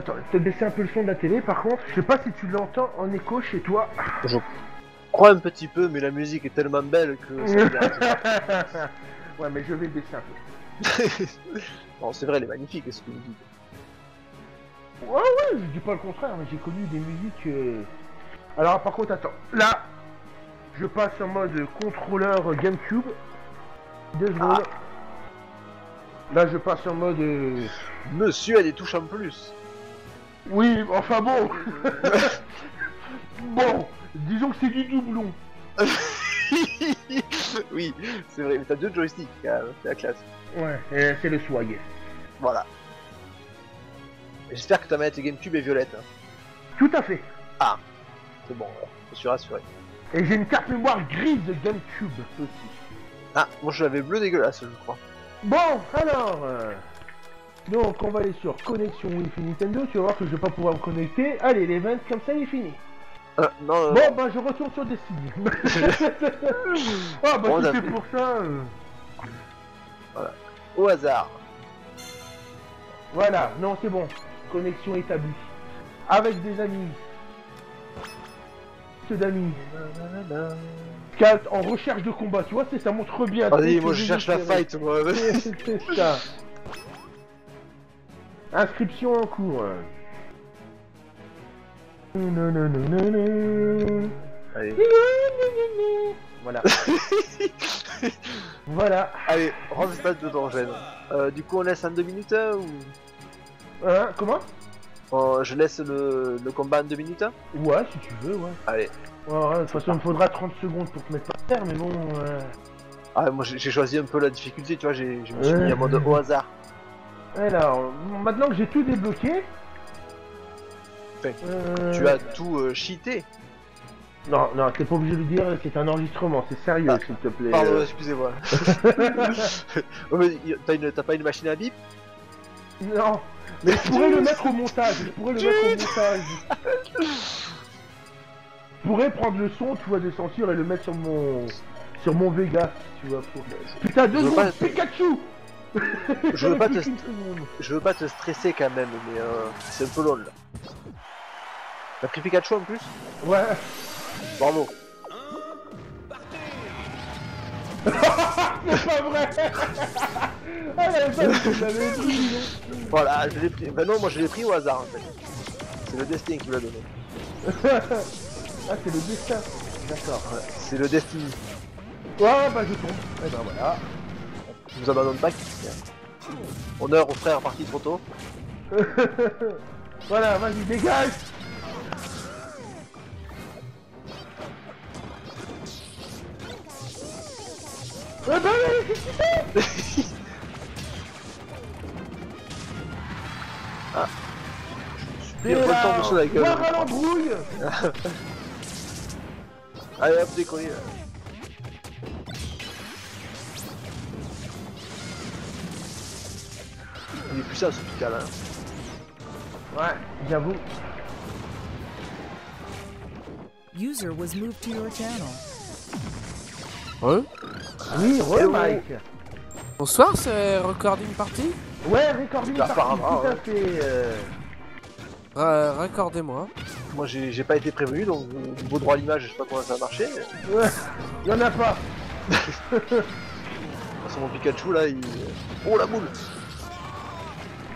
Attends, je vais baisser un peu le son de la télé par contre. Je sais pas si tu l'entends en écho chez toi. Je crois un petit peu, mais la musique est tellement belle que ça me dérange pas. Ouais, mais je vais le baisser un peu. Bon, c'est vrai, elle est magnifique, ce que vous dites. Ouais, je dis pas le contraire, mais j'ai connu des musiques. Alors, par contre, attends. Là, je passe en mode contrôleur GameCube. 2 secondes. Là, je passe en mode. Monsieur a des touches en plus. Oui, enfin bon. Bon, disons que c'est du doublon. Oui, c'est vrai, mais t'as 2 joysticks, c'est la classe. Ouais, c'est le swag. Voilà. J'espère que ta manette GameCube est violette. Hein. Tout à fait. Ah, c'est bon, alors, je suis rassuré. Et j'ai une carte mémoire grise de GameCube aussi. Ah, moi je l'avais bleu dégueulasse, je crois. Bon, alors... donc, on va aller sur connexion Wi-Fi Nintendo. Tu vas voir que je vais pas pouvoir me connecter. Allez, l'event, comme ça, il est fini. Non, bon, bah, je retourne sur Destiny. Ah, bah, on si a c'est vu. pour ça... Voilà. Au hasard. Voilà, non, c'est bon. Connexion établie. Avec des amis. D'amis. Scalt en recherche de combat, tu vois, ça montre bien. Vas-y, moi je cherche la fight, moi. C'est ça. Inscription en cours. Allez. Voilà. Voilà. Allez, restart de d'Orgène. Du coup, on laisse en 2 minutes ou Comment je laisse le combat en 2 minutes. Ouais, si tu veux, ouais. Allez. Ouais, de toute façon, il me faudra 30 secondes pour te mettre par terre, mais bon... Ah, moi j'ai choisi un peu la difficulté, tu vois, je me suis mis en mode au hasard. Alors, maintenant que j'ai tout débloqué... Enfin, tu as tout cheaté. Non, t'es pas obligé de le dire, c'est un enregistrement, c'est sérieux, s'il te plaît. Pardon, excusez-moi. Oh, mais t'as pas une machine à bip? Non, mais je pourrais le mettre au montage, Je pourrais prendre le son, tu vois, de censure et le mettre sur mon Vega, tu vois. Putain, 2 secondes, Pikachu. Je veux pas te stresser quand même, mais c'est un peu long là. T'as pris Pikachu en plus? Ouais. Bravo. C'est pas vrai. Ah là, ça, je l'avais pris, non. Voilà, je l'ai pris. Ben non, moi je l'ai pris au hasard en fait. C'est le destin qui me l'a donné. Ah, c'est le destin. D'accord. Ouais, c'est le Destiny. Ouais, bah je tombe. Et ben voilà. Je vous abandonne pas. Honneur aux frères partis trop tôt. Voilà, vas-y, dégage. Ah bah oui, qu'est-ce que Ah. Je me suis pris un temps sur la gueule. Voir à l'embrouille. Allez hop, décoller là. Il est puissant ce Pika là. Ouais, j'avoue. User was moved to your channel. Ouais. Oui, Hello. Mike. Bonsoir, c'est recording party. Ouais, recording party, Apparemment, tout à ouais. fait. Raccordez-moi. Moi j'ai pas été prévenu donc niveau droit à l'image je sais pas comment ça va marcher. Ouais, y'en a pas. Sur mon Pikachu là il. Oh la boule.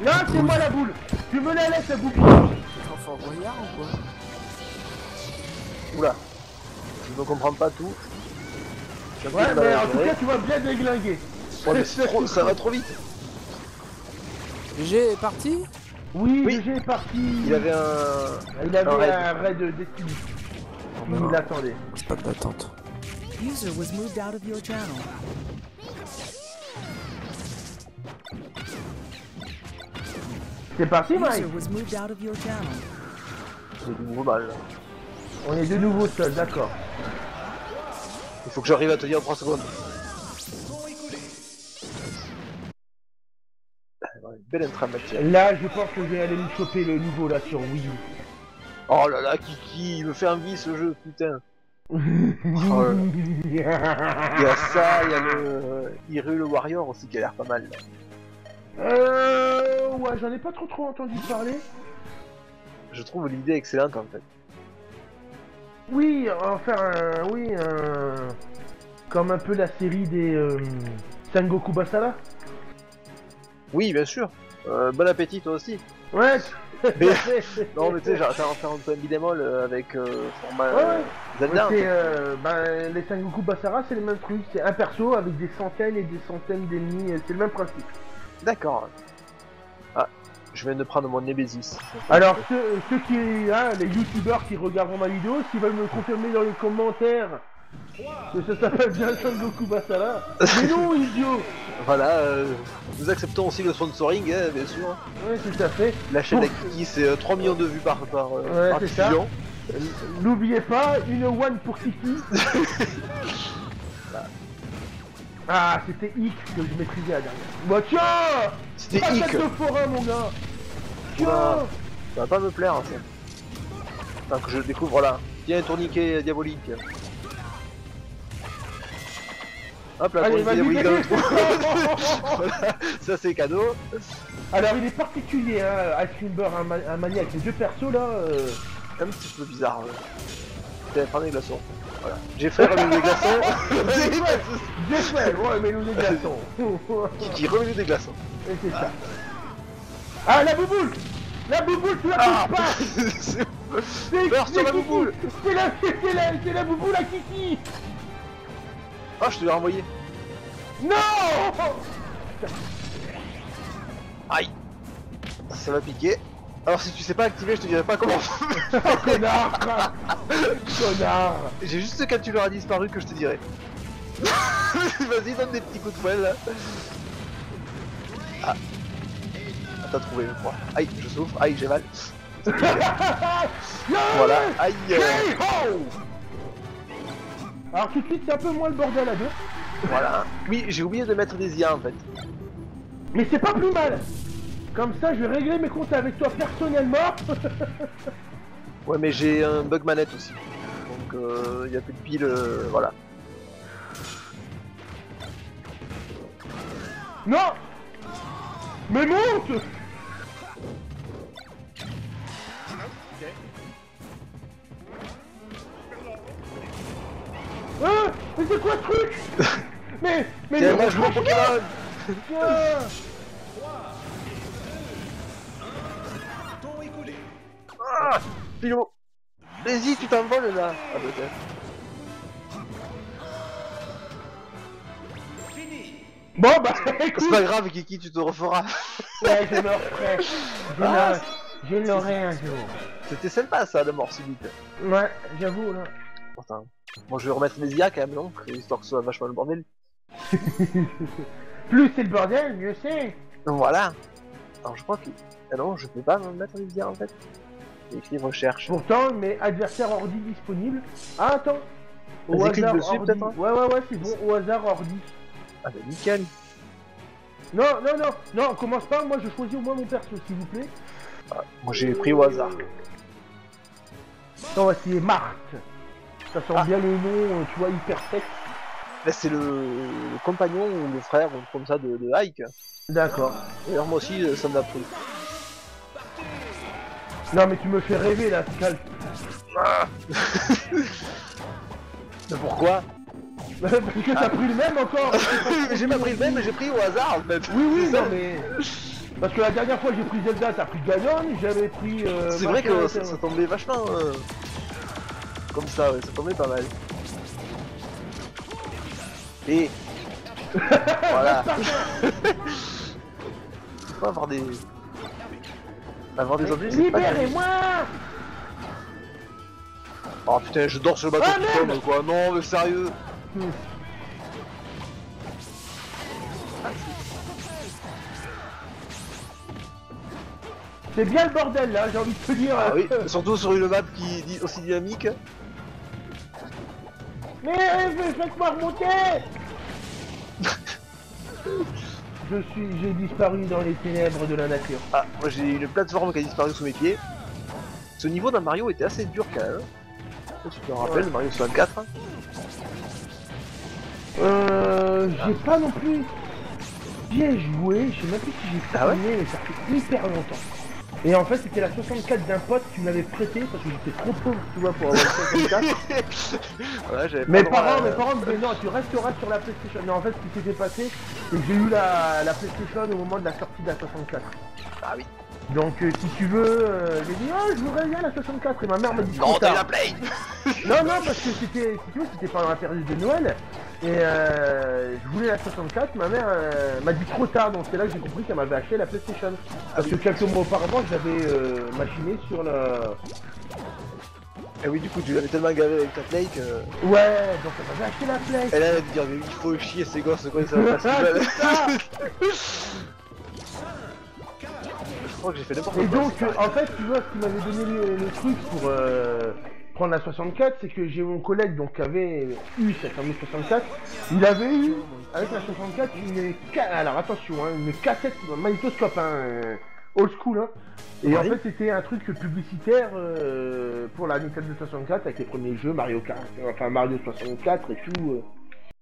Non, c'est moi la boule. Tu me la laisses la boule. Enfant voyard ou quoi? Oula. Je ne comprends pas tout. Je suis un Ouais, peu mal mais à en tout gérer. cas, tu vas bien déglinguer. Ouais, mais c'est trop, ça va trop vite. GG est parti. Oui, Oui. le jeu est parti. Il avait un raid de Destiny. Il l'attendait. C'est pas de l'attente. User was moved out of your channel. C'est parti, Mike. User was moved out of your channel. C'est du nouveau mal. Là. On est de nouveau seul, d'accord. Il faut que j'arrive à te dire en 3 secondes. Belle intra-matière. Là, je pense que je vais aller me choper le nouveau là sur Wii U. Oh là là, Kiki, il me fait envie ce jeu, putain. Oh là là. Il y a ça, il y a le Hyrule Warrior aussi qui a l'air pas mal. Là. Ouais, j'en ai pas trop entendu parler. Je trouve l'idée excellente en fait. Oui, en faire un... Oui, comme un peu la série des Sengoku Basara. Oui, bien sûr. Bon appétit toi aussi. Ouais. Mais- Non mais tu sais, j'arrête d'en faire un peu un bidémol avec format Ouais. Zelda. en C'est, fait. les Sengoku Basara, c'est le même truc. C'est un perso avec des centaines et des centaines d'ennemis. C'est le même principe. D'accord. Ah, je viens de prendre mon Nemesis. Alors, ceux qui, les youtubeurs qui regarderont ma vidéo, s'ils veulent me confirmer dans les commentaires que ça s'appelle bien Sengoku Basara. Mais non, idiot. Voilà, nous acceptons aussi le sponsoring, hein, bien sûr. Ouais, tout à fait. La chaîne Pour- d'Akiki, c'est 3 millions de vues par c'est ça. diffusion. N'oubliez pas, une one pour Kiki. Ah, c'était X que je maîtrisais la dernière. Bah tiens, C'était pas hic. tête de forain, mon gars. Tiens. Oula. Ça va pas me plaire, ça. Enfin, que je découvre là. Tiens, un tourniquet diabolique. Hop là, Allez, tourniquet vas-y, diabolique dans le vas-y. trou. Voilà, ça c'est cadeau. Alors, il est particulier, hein, Ice Cream Bear, un maniaque. Les deux persos là. Un petit peu bizarre. Tiens, prends des glaçons. Voilà. J'ai fait remis des glaçons. J'ai fait, ouais, mais nous les glaçons. Kiki, remets des glaçons. Et c'est ça. Ah, la bouboule. La bouboule, tu la Ah touches pas. C'est Beurre sur la Kiki. bouboule. C'est la bouboule à Kiki. Ah, je te l'ai renvoyé. Non. Aïe. Ça va piquer. Alors si tu sais pas activer, je te dirai pas comment. Oh, connard. Connard. J'ai juste quand tu leur as disparu que je te dirai. Vas-y, donne des petits coups de poing là. Ah. Ah, t'as trouvé, je crois. Aïe, je souffre. Aïe, j'ai mal. Voilà. Aïe. Alors tout de suite c'est un peu moins le bordel à deux. Voilà. Oui, j'ai oublié de mettre des IA en fait. Mais c'est pas plus mal. Comme ça je vais régler mes comptes avec toi personnellement. Ouais, mais j'ai un bug manette aussi. Donc il y a plus de pile. Voilà. Non. Mais monte. Hein. Mais c'est quoi ce truc? Mais Tiens, moi je prends Pokémon. Tiens. Ah, Philo. Vas-y, tu t'envoles là. Ah, peut-être. Bon bah C'est écoute. pas grave, Kiki, tu te referas. Ouais, je me referai. Ah. Je l'aurai un jour. C'était sympa ça, la mort subite. Ouais, j'avoue là. Attends. Bon, je vais remettre mes IA quand même, donc, histoire que ce soit vachement le bordel. Plus c'est le bordel, mieux c'est. Donc voilà. Alors je crois que... Ah non, je peux pas me mettre les IA en fait. J'ai écrit recherche. Pourtant, mes adversaires ordi disponibles. Ah, attends. Au Vas-y, clique hasard dessus, ordi. peut-être, hein. Ouais, c'est bon. Au hasard ordi. Ah bah nickel. Non, commence pas. Moi, je choisis au moins mon perso, s'il vous plaît. Ah, moi j'ai pris au hasard. Non, voici Marthe. Ça sent bien le nom, tu vois, hyper sexe. Là c'est le compagnon ou le frère ou comme ça de Ike. D'accord. D'ailleurs moi aussi ça m'a pris. Non, mais tu me fais rêver là, Scal. Ah. Mais pourquoi? Parce que t'as pris le même encore. J'ai pas pris le même, mais j'ai pris au hasard en fait. Oui, C'est non, ça. mais. Parce que la dernière fois j'ai pris Zelda, t'as pris Ganon, j'avais pris. C'est vrai machin, que ça tombait vachement comme ça, ouais, ça tombait pas mal. Et voilà. Faut avoir des objets. c'est pas grave. Libérez-moi. Oh putain, je dors sur le bateau Ah, tout merde. seul quoi. Non, mais sérieux. C'est bien le bordel là, j'ai envie de te dire. Ah oui, surtout sur une map qui est aussi dynamique. Mais faites-moi remonter. J'ai disparu dans les ténèbres de la nature. Ah, moi j'ai une plateforme qui a disparu sous mes pieds. Ce niveau dans Mario était assez dur quand même. Tu te rappelles, Ouais. Mario 64. J'ai pas non plus bien joué, je sais même plus si j'ai Ah ouais terminé, mais ça fait hyper longtemps. Et en fait, c'était la 64 d'un pote qui me l'avait prêté parce que j'étais trop pauvre, tu vois, pour avoir une 64. Ouais, j'avais pas Mes le droit parents, à- mes parents me disaient non, tu resteras sur la PlayStation. Mais en fait, ce qui s'était passé, c'est que j'ai eu la PlayStation au moment de la sortie de la 64. Ah oui. Donc, si tu veux, j'ai dit, oh, je voudrais bien la 64. Et ma mère m'a dit, Non, trop t'as eu tard. la Play. Non, non, parce que c'était, si tu veux, c'était pendant la période de Noël. Et je voulais la 64, ma mère m'a dit trop tard, donc c'est là que j'ai compris qu'elle m'avait acheté la PlayStation. Parce que quelques mois auparavant, j'avais machiné sur la... Et oui, du coup, tu l'avais tellement gavé avec ta Play que... Ouais, donc elle m'avait acheté la Play. Elle allait te dire, mais il faut chier ces gosses, quoi, ça va pas Ah, se c'est ça. Je crois que j'ai fait n'importe Et quoi. donc, c'est pareil. en fait, tu vois, ce qui m'avait donné le truc pour prendre la 64, c'est que j'ai mon collègue donc, qui avait eu cette fameuse 64. Il avait eu, avec la 64, alors attention, hein, une cassette magnétoscope, hein, old school. Hein. Et Oui. en fait, c'était un truc publicitaire pour la Nintendo 64 avec les premiers jeux, Mario Kart, enfin Mario 64 et tout.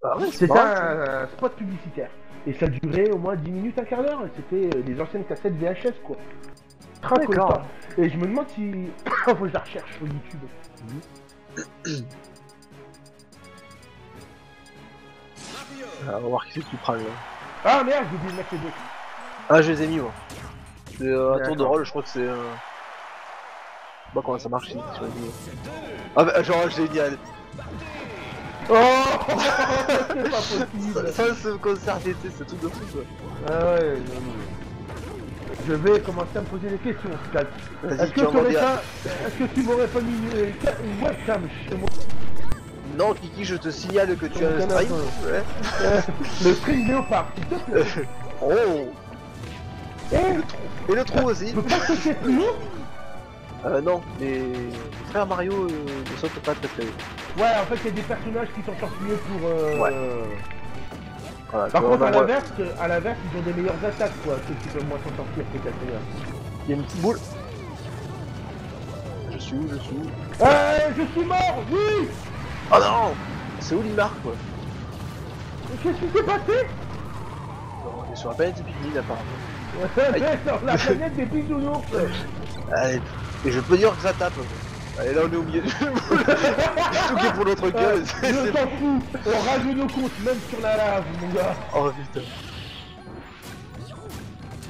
Ah ouais, c'est C'était marrant, un spot publicitaire. Et ça durait au moins 10 minutes, un quart d'heure. Et c'était des anciennes cassettes VHS, quoi. Très D'accord. content. Et je me demande si... Faut que je la recherche sur YouTube. Ah, on va voir qui c'est que tu prends, là. Ah merde, j'ai oublié de mettre les deux. Ah, je les ai mis, moi. C'est un tour de D'accord. rôle, je crois que c'est... Je sais pas comment ça marche, si je l'ai mis. Ah bah, genre, génial. Oh c'est pas possible. Ça se concerter, tu sais, c'est tout de fou, quoi. Ah ouais, non, non. Je vais commencer à me poser des questions, Scat. Vas-y, Est-ce que, tu envoies des... est-ce que tu m'aurais pas mis une webcam chez moi? Non, Kiki, je te signale que tu as un Ton stream. canapé. Ouais. Le string léopard, s'il te plaît. Oh. Eh, Et le trou aussi. tu peux pas sauter plus haut? Non, les frères Mario ne sautent pas très très haut. Ouais, en fait, il y a des personnages qui s'en sortent mieux pour... Voilà, Par tu vois, contre, on en voit- à l'inverse, ils ont des meilleures attaques, quoi, ceux qui peuvent moins s'en sortir, peut-être. il y a une petite boule. Je suis où? Je suis où? Je suis mort, oui. Oh non. C'est où l'Imar, quoi? Qu'est-ce qui s'est passé? On est sur la planète Pikmin, apparemment. Sur la planète des bisounours. Allez, et je peux dire que ça tape. Allez, là on est au milieu du tout qui est pour notre gueule. Je t'en fous, on rajoute nos comptes, même sur la lave, mon gars. Oh putain.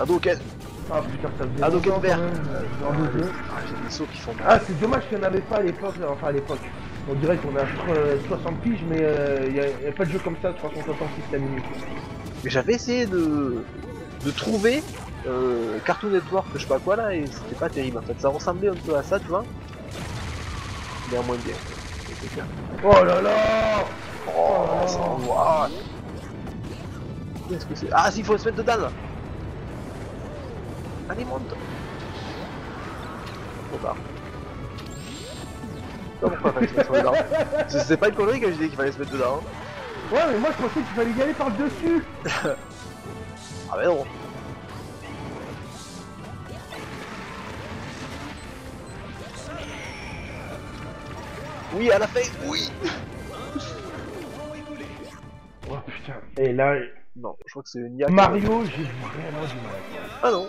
Hadouken. Ah putain, ça faisait Hadouken longtemps, vert. quand même. J'en veux. J'ai des sauts qui font mal. Ah, c'est dommage qu'il n'y en avait pas à l'époque, enfin à l'époque. On dirait qu'on a 60 piges, mais il n'y a pas de jeu comme ça, 366 la minute. Mais j'avais essayé de trouver Cartoon Network, je sais pas quoi là, et c'était pas terrible en fait. Ça ressemblait un peu à ça, tu vois. Mais à moins bien. C'est clair. Oh là là. Oh, ça envoie. Qu'est-ce que c'est? Ah, si, il faut se mettre dedans là. Allez, monte. Trop tard. Non, pourquoi fallait se mettre dedans? C'est pas une connerie que je disais qu'il fallait se mettre dedans. Ouais, mais moi je pensais qu'il fallait y aller par le dessus. Ah, mais non. Oui, à la fin, oui. Oh putain. Et là, Non, je crois que c'est une IA. Mario, j'ai vraiment du mal. Ah non.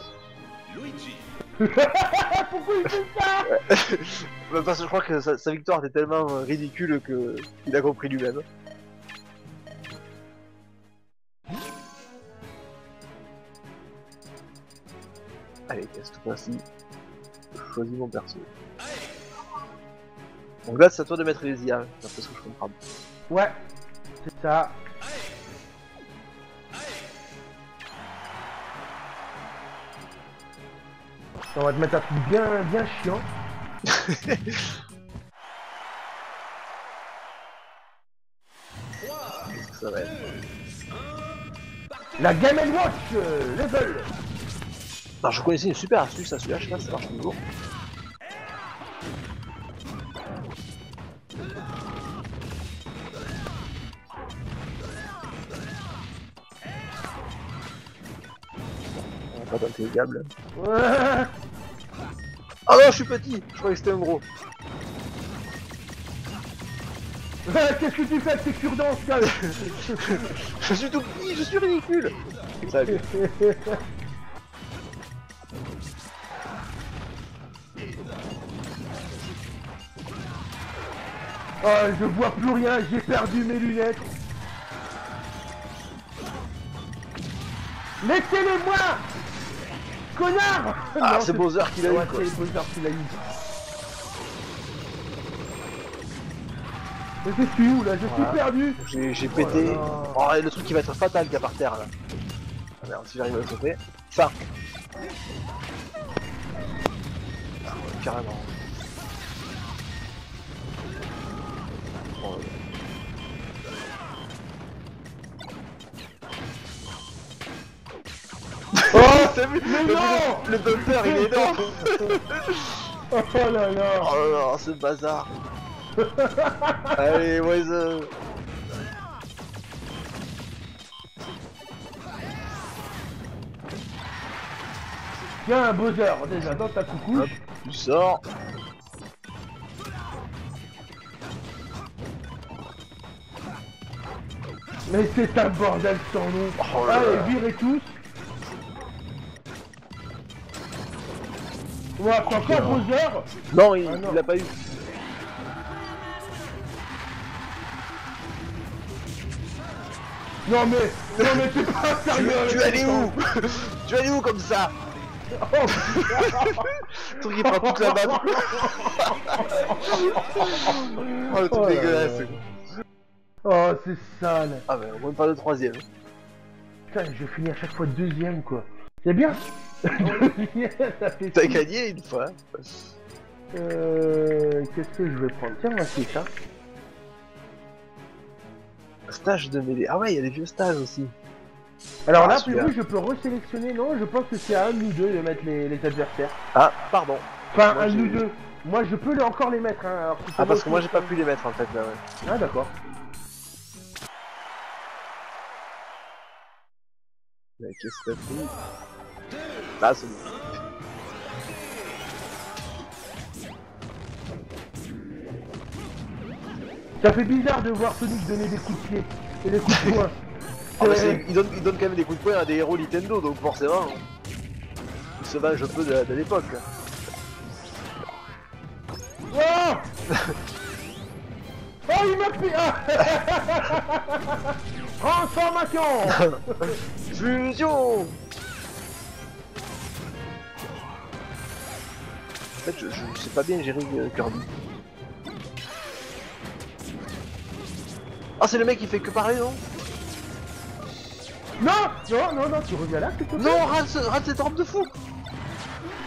Pourquoi il fait ça? Bah, parce que je crois que sa victoire était tellement ridicule que il a compris lui-même. Allez, cette fois-ci, je choisis mon perso. Donc là, c'est à toi de mettre les IA, d'après ce que je comprends. Ouais, c'est ça. On va te mettre un truc bien chiant. Qu'est-ce que ça va être? La Game & Watch level. Non, je connaissais une super astuce à celui-là, je sais pas si ça marche toujours. On va pas intelligable. Ouais. Ah non, je suis petit, je croyais que c'était un gros. Qu'est-ce que tu fais avec tes cure-dents, Scal? Je suis tout petit, je suis ridicule. Salut. Oh, je vois plus rien, j'ai perdu mes lunettes. Laissez-les-moi, connard. Ah, Non, c'est Bowser qui l'a eu, ouais, quoi. c'est Bowser qui l'a eu. Mais je suis où là? Je suis perdu. J'ai pété. là là. Oh, et le truc qui va être fatal qu'il y a par terre là. Ah merde, si j'arrive à le sauter. Ça. Ah, ouais, carrément. Oh, Oh, t'as vu mais non. le bumper il est énorme. Oh là là. Oh là là, ce bazar. Allez, Wise. Tiens, un Bowser déjà dans ta coucouche. Hop, tu sors. Mais c'est un bordel sans nom. Oh là Allez, là. virez tous. Ouais, c'est encore Bowser. Non, il Ah, non. l'a pas eu. Non mais t'es pas sérieux. Tu avec allais ça. où? Tu allais où comme ça? Oh, Le truc qui prend toute la map. Oh le truc Oh là dégueulasse. là. Oh, c'est sale. Ah mais on même pas de troisième. Putain, je finis à chaque fois deuxième quoi. C'est bien. Ça fait T'as six. gagné une fois. Qu'est-ce que je vais prendre? Tiens, on va essayer ça. Stage de mêlée. Ah ouais, il y a des vieux stages aussi. Alors Ah, là, super. plus je peux resélectionner. Non, je pense que c'est à un de nous deux de mettre les adversaires. Ah, pardon. Enfin, Moi, un de nous j'ai- deux. Moi, je peux encore les mettre. Hein, alors Ah parce que moi j'ai pas pu les mettre en fait là ouais. Ah, d'accord. Mais qu'est-ce que t'as fait? Ah c'est bon. Ça fait bizarre de voir Sonic donner des coups de pied et des coups de poing. Ah, bah, il donne quand même des coups de poing à des héros Nintendo donc forcément. Il se venge un peu de l'époque. Oh Oh, il m'a pris. Ah Transformation. Fusion. En fait je sais pas bien gérer Kirby. Ah c'est le mec qui fait que parler non? Non, tu reviens là, s'il te plaît. Non, rate cette robe de fou.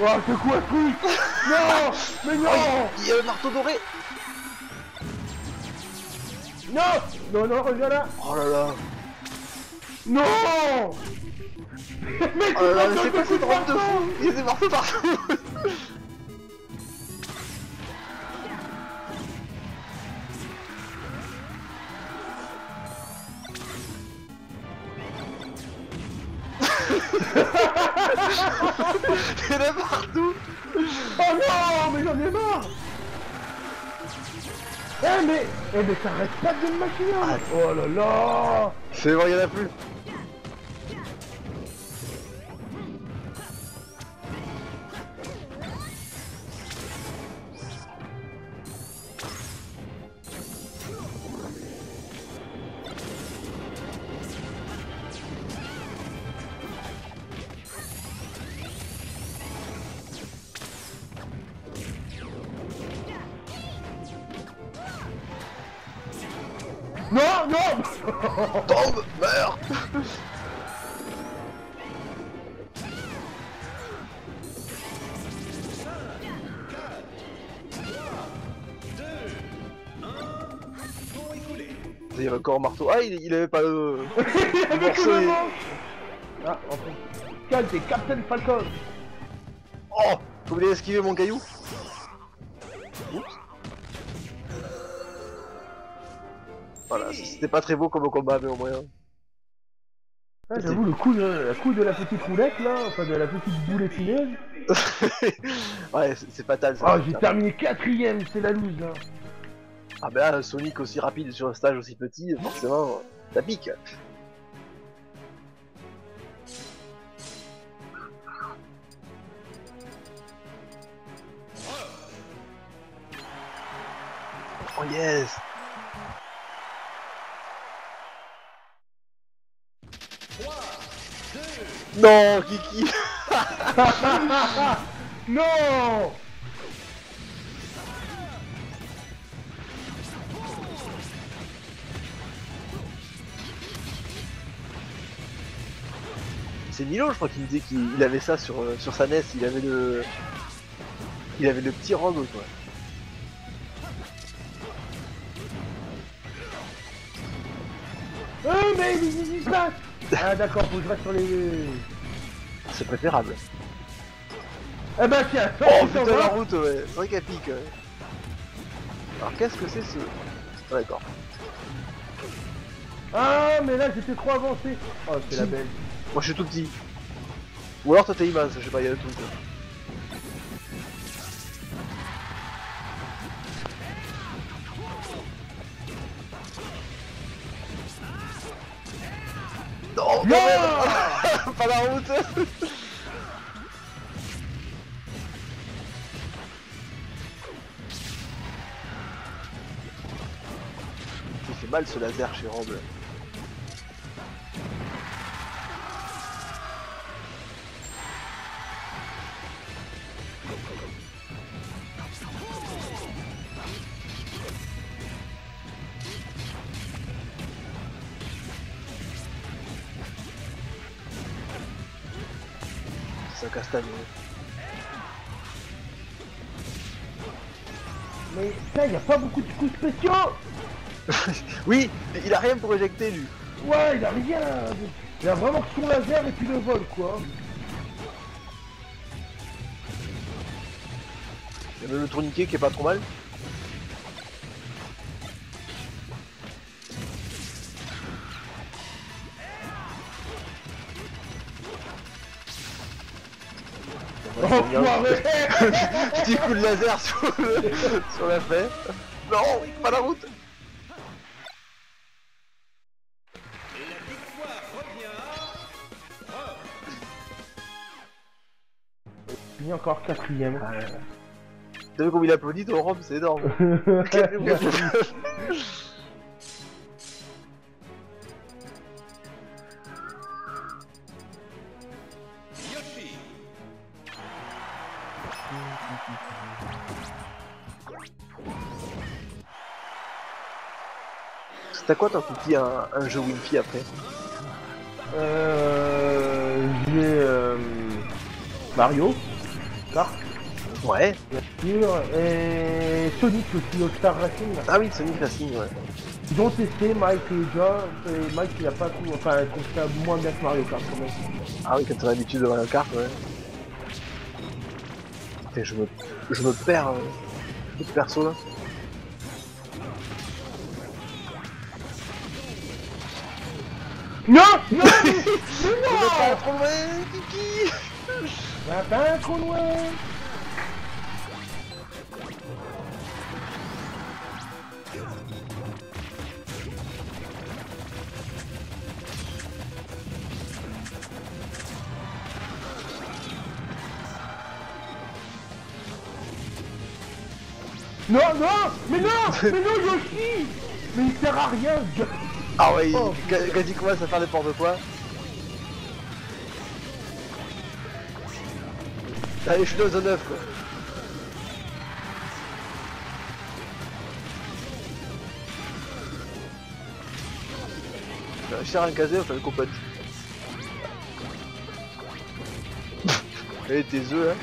Oh, c'est quoi ce truc? Non. Mais non. Il y a le marteau doré. Non, reviens là. Oh là là. Non. Mais Oh là là, tu mais c'est quoi cette robe de fou? Il y a des marteaux partout. Il y en a partout. Oh non, mais j'en ai marre. Mais ça arrête pas de me machiner. Ah. Oh là là. C'est bon, il y en a plus. Non. Tombe, meurs. Il y a encore un marteau. Ah, il avait pas le. Avec morceau, le il- manche. Ah, enfin. Calme, t'es Captain Falcon. Oh, vous voulez esquiver mon caillou? Oups. Voilà, c'était pas très beau comme combat, mais au moins. Ah, j'avoue, le coup de la petite roulette là, enfin de la petite boule épineuse. Ouais, c'est fatal ça. Ah, j'ai terminé 4ème, c'est la loose là. Ah ben là, Sonic aussi rapide sur un stage aussi petit, forcément, ça pique. Oh yes. Non, Kiki. Non. C'est Milo, je crois qu'il me disait qu'il avait ça sur sa NES, il avait le petit rogue quoi. Mais il se passe. Ah d'accord, faut que je reste sur les... C'est préférable. Eh ben tiens, Oh putain, putain la route ouais, c'est vrai qu'elle pique ouais. Alors qu'est-ce que c'est ce... Ah, d'accord. Ah mais là j'étais trop avancé. Oh c'est la belle. Moi je suis tout petit. Ou alors toi t'es immense, je sais pas, il y a le truc. Non, Non. pas la route. Il fait mal ce laser chez Roble. C'est un castagne. Mais putain, y a pas beaucoup de coups spéciaux. Oui, il a rien pour éjecter lui. Ouais, il a rien. Il a vraiment que son laser et puis le vol quoi. Il y a même le tourniquet qui est pas trop mal. Enfoiré. Petit coup de laser sur la fête. Non, pas la route. Fini encore quatrième. T'as vu comme il applaudit ton Rome, c'est énorme. C'était quoi ton Kiki, un jeu Wimpy après? J'ai Mario Kart, Ouais. bien sûr, et Sonic aussi, All Star Racing. Là. Ah oui, Sonic Racing, ouais. Ils ont testé Mike et John, et Mike il a pas tout, enfin il trouve ça moins bien que Mario Kart quand même. Ah oui, quand t'as l'habitude de Mario Kart, ouais. Putain, je me perds de perso là. Non. Non. Mais non. Pas trop loin, Kiki. Va pas trop loin. Non, non. Mais non. Mais non, Yoshi. Mais il sert à rien ce gars. Ah ouais, Oh, quand il commence à faire n'importe quoi. Allez, je suis dans zone 9 quoi. Je sers un casé, on fait le compote. Et tes œufs hein.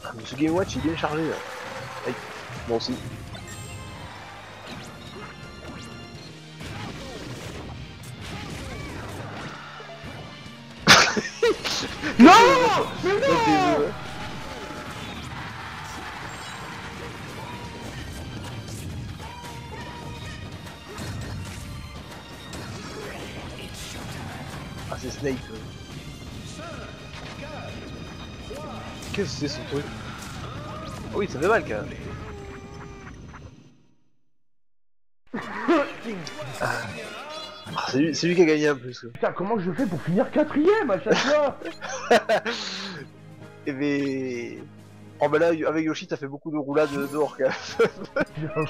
Ah, mais ce Game Watch il est bien chargé là. Aïe, moi aussi. Non. Mais Ouais, tes non. œufs, hein. Ah c'est Snake. Qu'est-ce que c'est ce truc? Ah oui, ça fait mal quand même. Ah. Ah, c'est lui qui a gagné en plus. Putain, comment je fais pour finir 4ème à chaque fois? Et mais... Oh bah là, avec Yoshi, t'as fait beaucoup de roulades dehors quand même.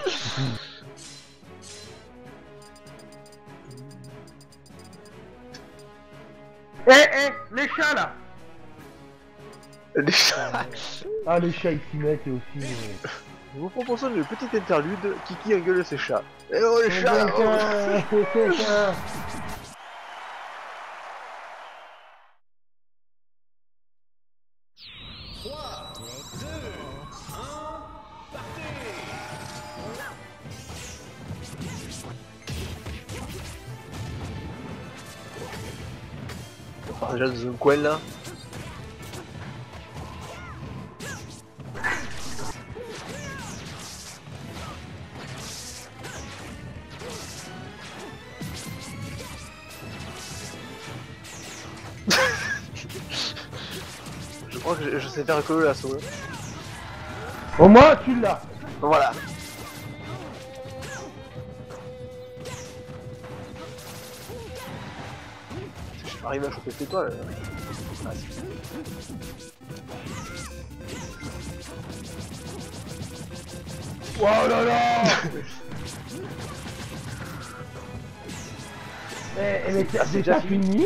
Les chats là! Les chats. Ah, les chats ils s'y mettent aussi. Je vous propose une petite interlude, Kiki engueule ses chats. Eh oh les chats oh. On part déjà dans un coin là. Je crois que je sais faire que le lasso. Hein. Au moins tu l'as! Voilà. J'arrive à choper tes toiles. Ah, Oh là là! Mais c'est déjà déjà fini?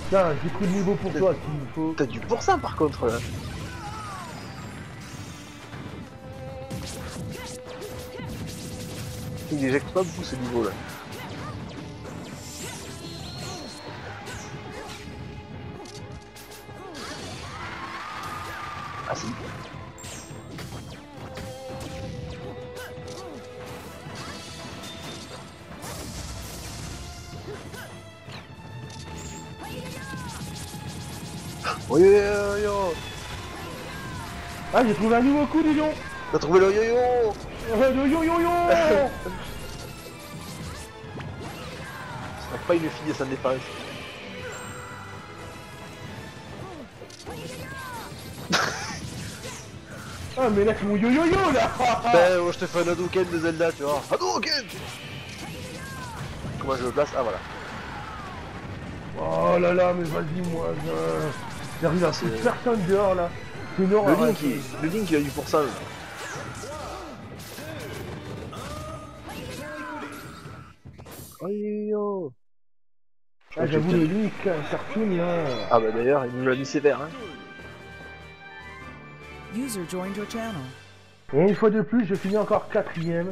Tiens, j'ai pris le niveau pour toi s'il faut. T'as du pourcent par contre là. Il éjecte pas beaucoup ce niveau là. Ah si. Oh yo yo yo. Ah, j'ai trouvé un nouveau coup, dis donc! T'as trouvé le yo-yo. Le yo-yo-yo! C'est pas une fille à sa défense. Ah, mais là c'est mon yo-yo-yo là! Ben, moi je te fais un Hadouken de Zelda, tu vois. Hadouken. Comment je le place? Ah voilà. Oh là là, mais vas-y, moi, j'arrive à C'est- personne dehors là. C'est une horreur. Le Link il a du pourcent. Là. Oh yo yo. Ah, j'avoue, le Link, cartoon là. Ah bah d'ailleurs, il nous l'a mis sévère hein. User joined your channel. Et une fois de plus, je finis encore 4ème.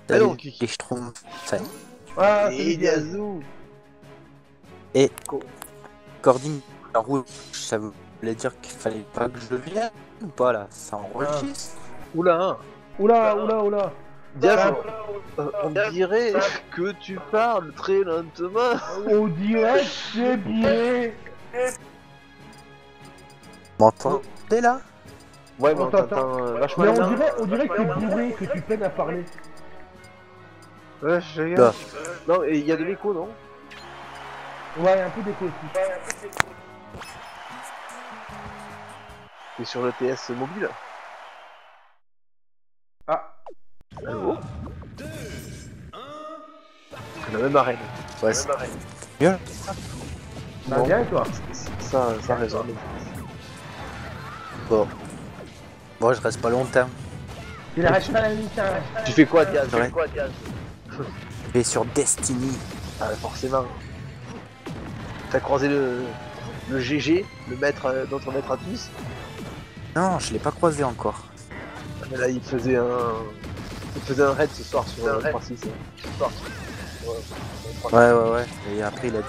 Ah non, Kiki. Et je trouve ça. Ah, c'est Et idéal. Yazoo. Et Cording la rouge, ça voulait dire qu'il fallait pas que je vienne ou pas là? Ça enregistre. Oula hein. Oula, oula, oula. Diaz, on dirait que tu parles très lentement. On dirait que c'est bien. M'entendez là? Ouais, mais On on t'entend. t'entend vachement Mais bien. on dirait que t'es bourré, que tu peines à parler. Ouais, je regarde. Non, et il y a de l'écho, non? Ouais, un peu d'écho aussi. T'es sur le TS mobile? Ah, Allô? C'est la même arène. Ouais, c'est mieux. bah Non. bien toi. Ça résonne. Bon. Moi je reste pas longtemps. Il arrête pas la mission. Tu fais quoi, Diaz? Ouais. Je vais sur Destiny. Ah, forcément. T'as croisé le GG, le maître, notre maître à tous. Non, je l'ai pas croisé encore. Mais là, il faisait un raid ce soir sur 3-6. Ouais. Et après il a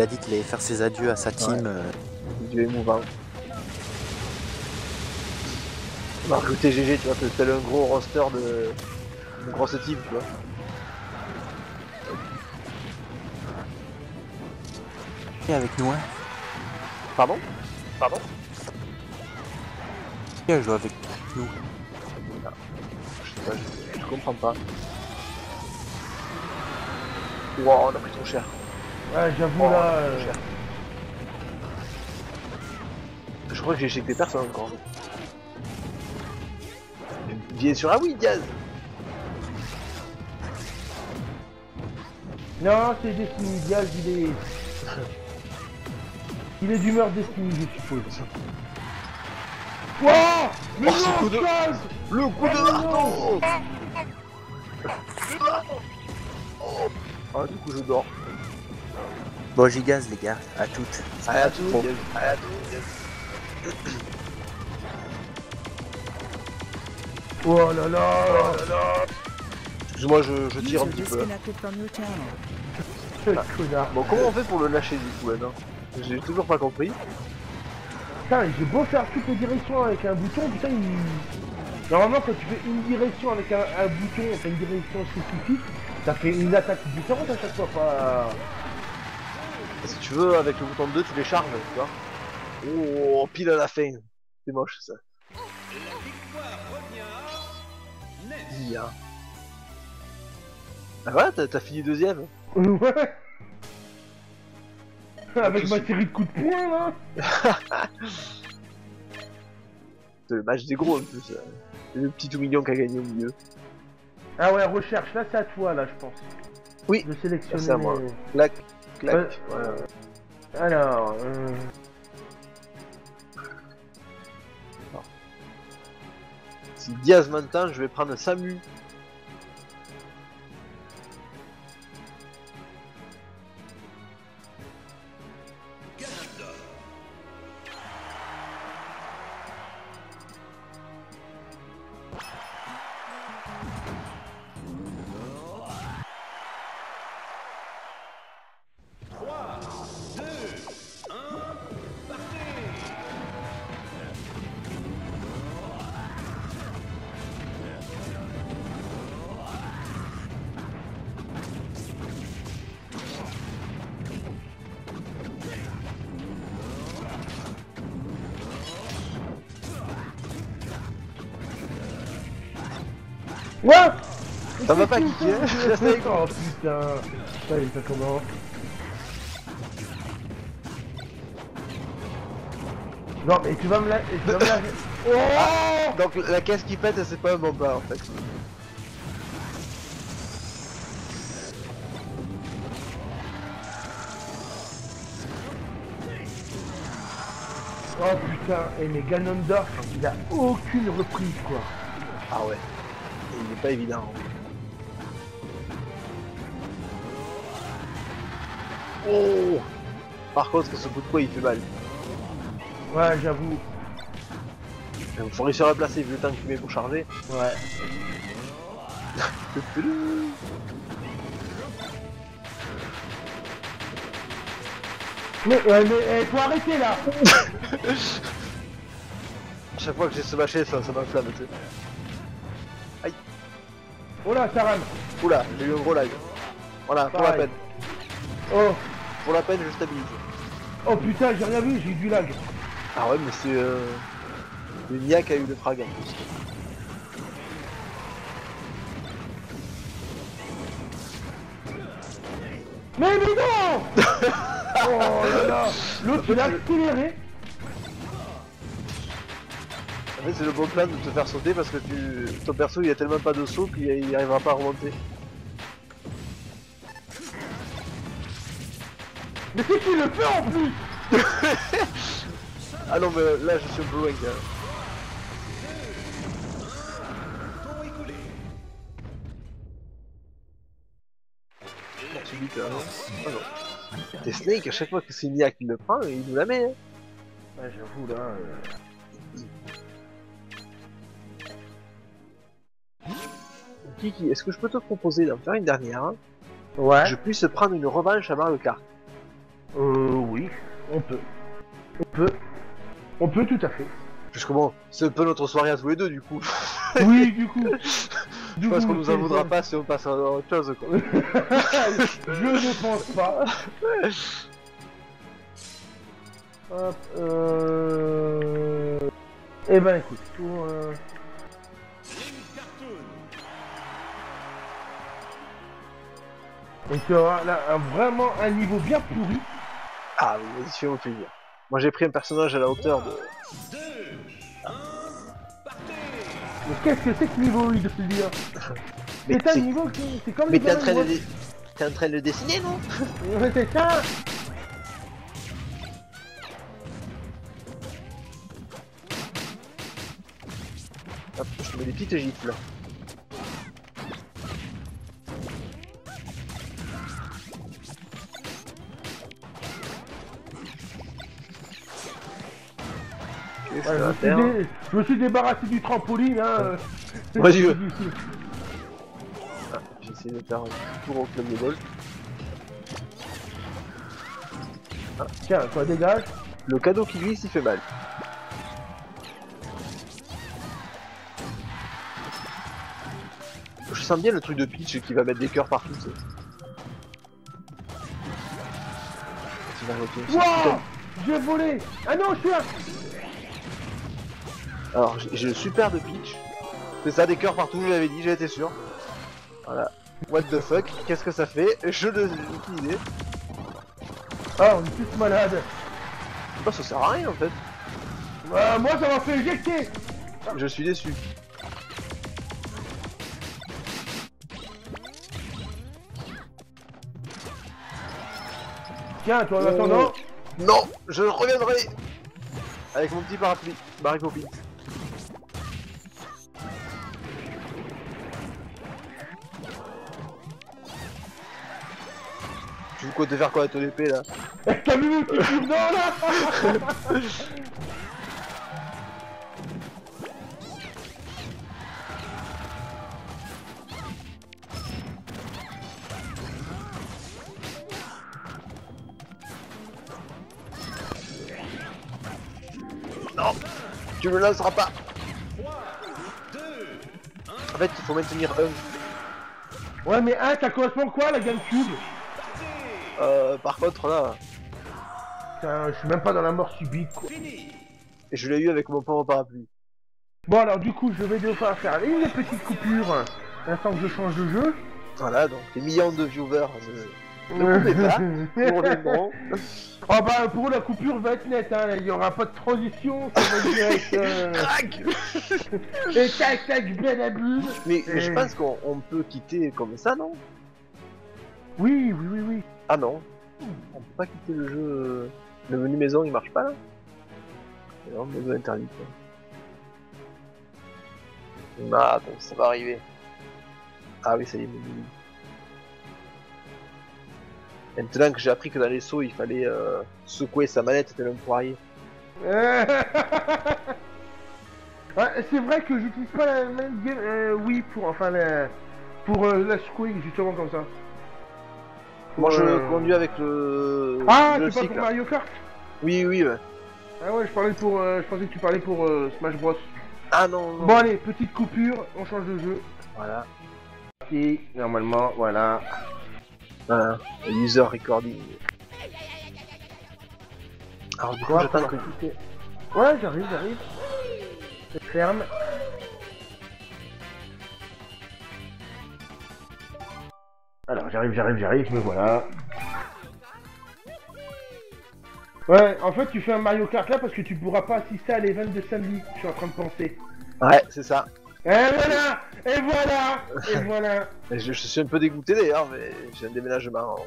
dit qu'il allait faire ses adieux à sa team. Du émouvant. On va recruter GG, tu vois, tel un gros roster de grosse team, tu vois. Qui est avec nous hein? Pardon? Qui a joué avec nous? Je sais pas, je comprends pas. Wow, on a pris trop cher. Ouais, j'avoue Oh, là. trop cher. Je crois que j'ai éjecté personne encore. Viens sur ah oui, Diaz. Non, c'est Destiny, Diaz, il est... Il est d'humeur Destiny, je suppose. Wouah. Mais Oh, ce coup de- non, Chaz. Le coup de marteau. Ah, du coup, je dors. Bon, j'y gaz, les gars. À toutes. Allez, à tout, Bon. allez, à tout. Oh là là. Excuse-moi, je tire un User petit peu. disconnected from your channel. Ce connard. Bon, comment on fait pour le lâcher du coup, là, non? J'ai toujours pas compris. Putain, j'ai beau faire toutes les directions avec un bouton, putain, il... Normalement, quand tu fais une direction avec un bouton, enfin une direction spécifique, ça fait une attaque différente à chaque fois, pas... Si tu veux, avec le bouton 2, tu les charges, tu vois. Oh, pile à la fin. C'est moche, ça. Yeah. Ah voilà, t'as fini deuxième. Ouais. Avec ma série de coups de poing, là. C'est le match des gros, en plus. C'est le petit tout mignon qui a gagné au milieu. Ah ouais, recherche, là c'est à toi, là, je pense. Oui. De sélectionner... C'est à moi. Clac, clac. Ouais. Alors, Si Diaz m'entend, je vais prendre Samu. ouais. Ça va pas kicker, je reste avec Oh putain. Ça y est, ça commence. Non mais tu vas me la... Oh. Donc la caisse qui pète, c'est pas un bon pas en fait. Oh putain, et mais Ganondorf, il a aucune reprise quoi. Ah ouais. Il est pas évident. Oh. Par contre, ce coup de poing il fait mal. Ouais, j'avoue. Il faut réussir à le placer vu le temps que tu mets pour charger. Ouais. Mais faut arrêter là. À chaque fois que j'ai ce machin, ça m'enflamme, tu sais. Aïe. Oh là, ça rame. Oula, j'ai eu un gros lag. Voilà, pour la Pareil. peine. Oh. Pour la peine, je stabilise. Oh putain, j'ai rien vu, j'ai eu du lag. Ah ouais, mais c'est... Le Nia qui a eu le frag en plus. Mais non. Oh là là. L'autre il a accéléré. En fait, c'est le bon plan de te faire sauter parce que ton perso il a tellement pas de saut qu'il arrivera pas à remonter. Mais c'est qui le fait en plus. Ah non, mais là je suis un peu loin quand même. Bon, tu dis que... Ah non. T'es Snake, à chaque fois que c'est Nia qui le prend, il nous la met. Hein. Ouais, j'avoue là. Kiki, est-ce que je peux te proposer d'en faire une dernière hein, Ouais. que je puisse prendre une revanche à Mario Kart. Oui, on peut. On peut. On peut tout à fait. Puisque bon, c'est un peu notre soirée à tous les deux du coup. Oui, du coup. Je pense qu'on nous en voudra pas si on passe à autre chose quoi. Je ne pense pas. Hop, Eh ben écoute, pour... Donc tu auras là vraiment un niveau bien pourri. Ah oui, vas-y, fais-moi plaisir. Moi j'ai pris un personnage à la hauteur de... Mais qu'est-ce que c'est que niveau 8 de dire? Mais C'est un c'est- niveau qui... C'est comme Mais les t'es en gamins train de de... T'es en train de le dessiner, non? Ouais, c'est ça. Hop, je te mets des petites gifles. Ok, je Ouais, suis à terre. je me suis débarrassé du trampoline, hein. Vas-y, Ah, j'ai essayé de faire un tour au club de golf. Tiens, toi dégage. Le cadeau qui glisse, il fait mal. Je sens bien le truc de Peach qui va mettre des cœurs partout. Tu sais. Il va retourner sur ce Wouah, putain j'ai volé. Ah non, je suis là. Alors, j'ai le super de Peach. C'est ça, des cœurs partout, je l'avais dit, j'en étais sûr. Voilà. What the fuck, qu'est-ce que ça fait? Je l'ai utilisé. Ah, on est tous malades. Oh, ça sert à rien en fait. Moi, ça m'a fait éjecter. Je suis déçu. Tiens, toi, en attendant. Non, je reviendrai avec mon petit parapluie, Barry-Copie. Tu veux quoi te faire quoi avec ton épée là? T'as vu mon petit coup là? Non, tu me lanceras pas. En fait, il faut maintenir un. Ouais, mais ça correspond quoi la GameCube? Par contre là, Putain, je suis même pas dans la mort subite quoi. je l'ai eu avec mon pauvre parapluie. Bon, alors du coup, je vais devoir faire une petite coupure l'instant que je change de jeu. Voilà, donc les millions de viewers ne coupez pas pour les bons. Oh bah pour eux, la coupure va être nette, hein. Il y aura pas de transition, ça va direct. Crac. Et tac tac, ben abuse. Mais je pense qu'on peut quitter comme ça, non? Oui, oui, oui, oui. Ah non, on peut pas quitter le jeu. Le menu maison il marche pas là? Non, menu interdit quoi. Ah, donc ça va arriver. Ah oui, ça y est, menu. Maintenant que j'ai appris que dans les sauts il fallait secouer sa manette tel un poirier. Ouais, c'est vrai que j'utilise pas la même game, oui, pour la secouer justement comme ça. Moi je conduis avec le. Ah, le c'est pas cycle. pour Mario Kart? Oui, oui, ouais. Ah ouais, je pensais que tu parlais pour Smash Bros. Ah non, non. Bon allez, petite coupure, on change de jeu. Voilà. Et normalement, voilà. Voilà. User recording. Alors du coup, Ouais, j'attends faut que. leur cliquer. Ouais, j'arrive. C'est ferme. Alors, j'arrive, me voilà. Ouais, en fait, tu fais un Mario Kart là parce que tu pourras pas assister à l'event de samedi, je suis en train de penser. Ouais, c'est ça. Et voilà. Je suis un peu dégoûté d'ailleurs, mais j'ai un déménagement.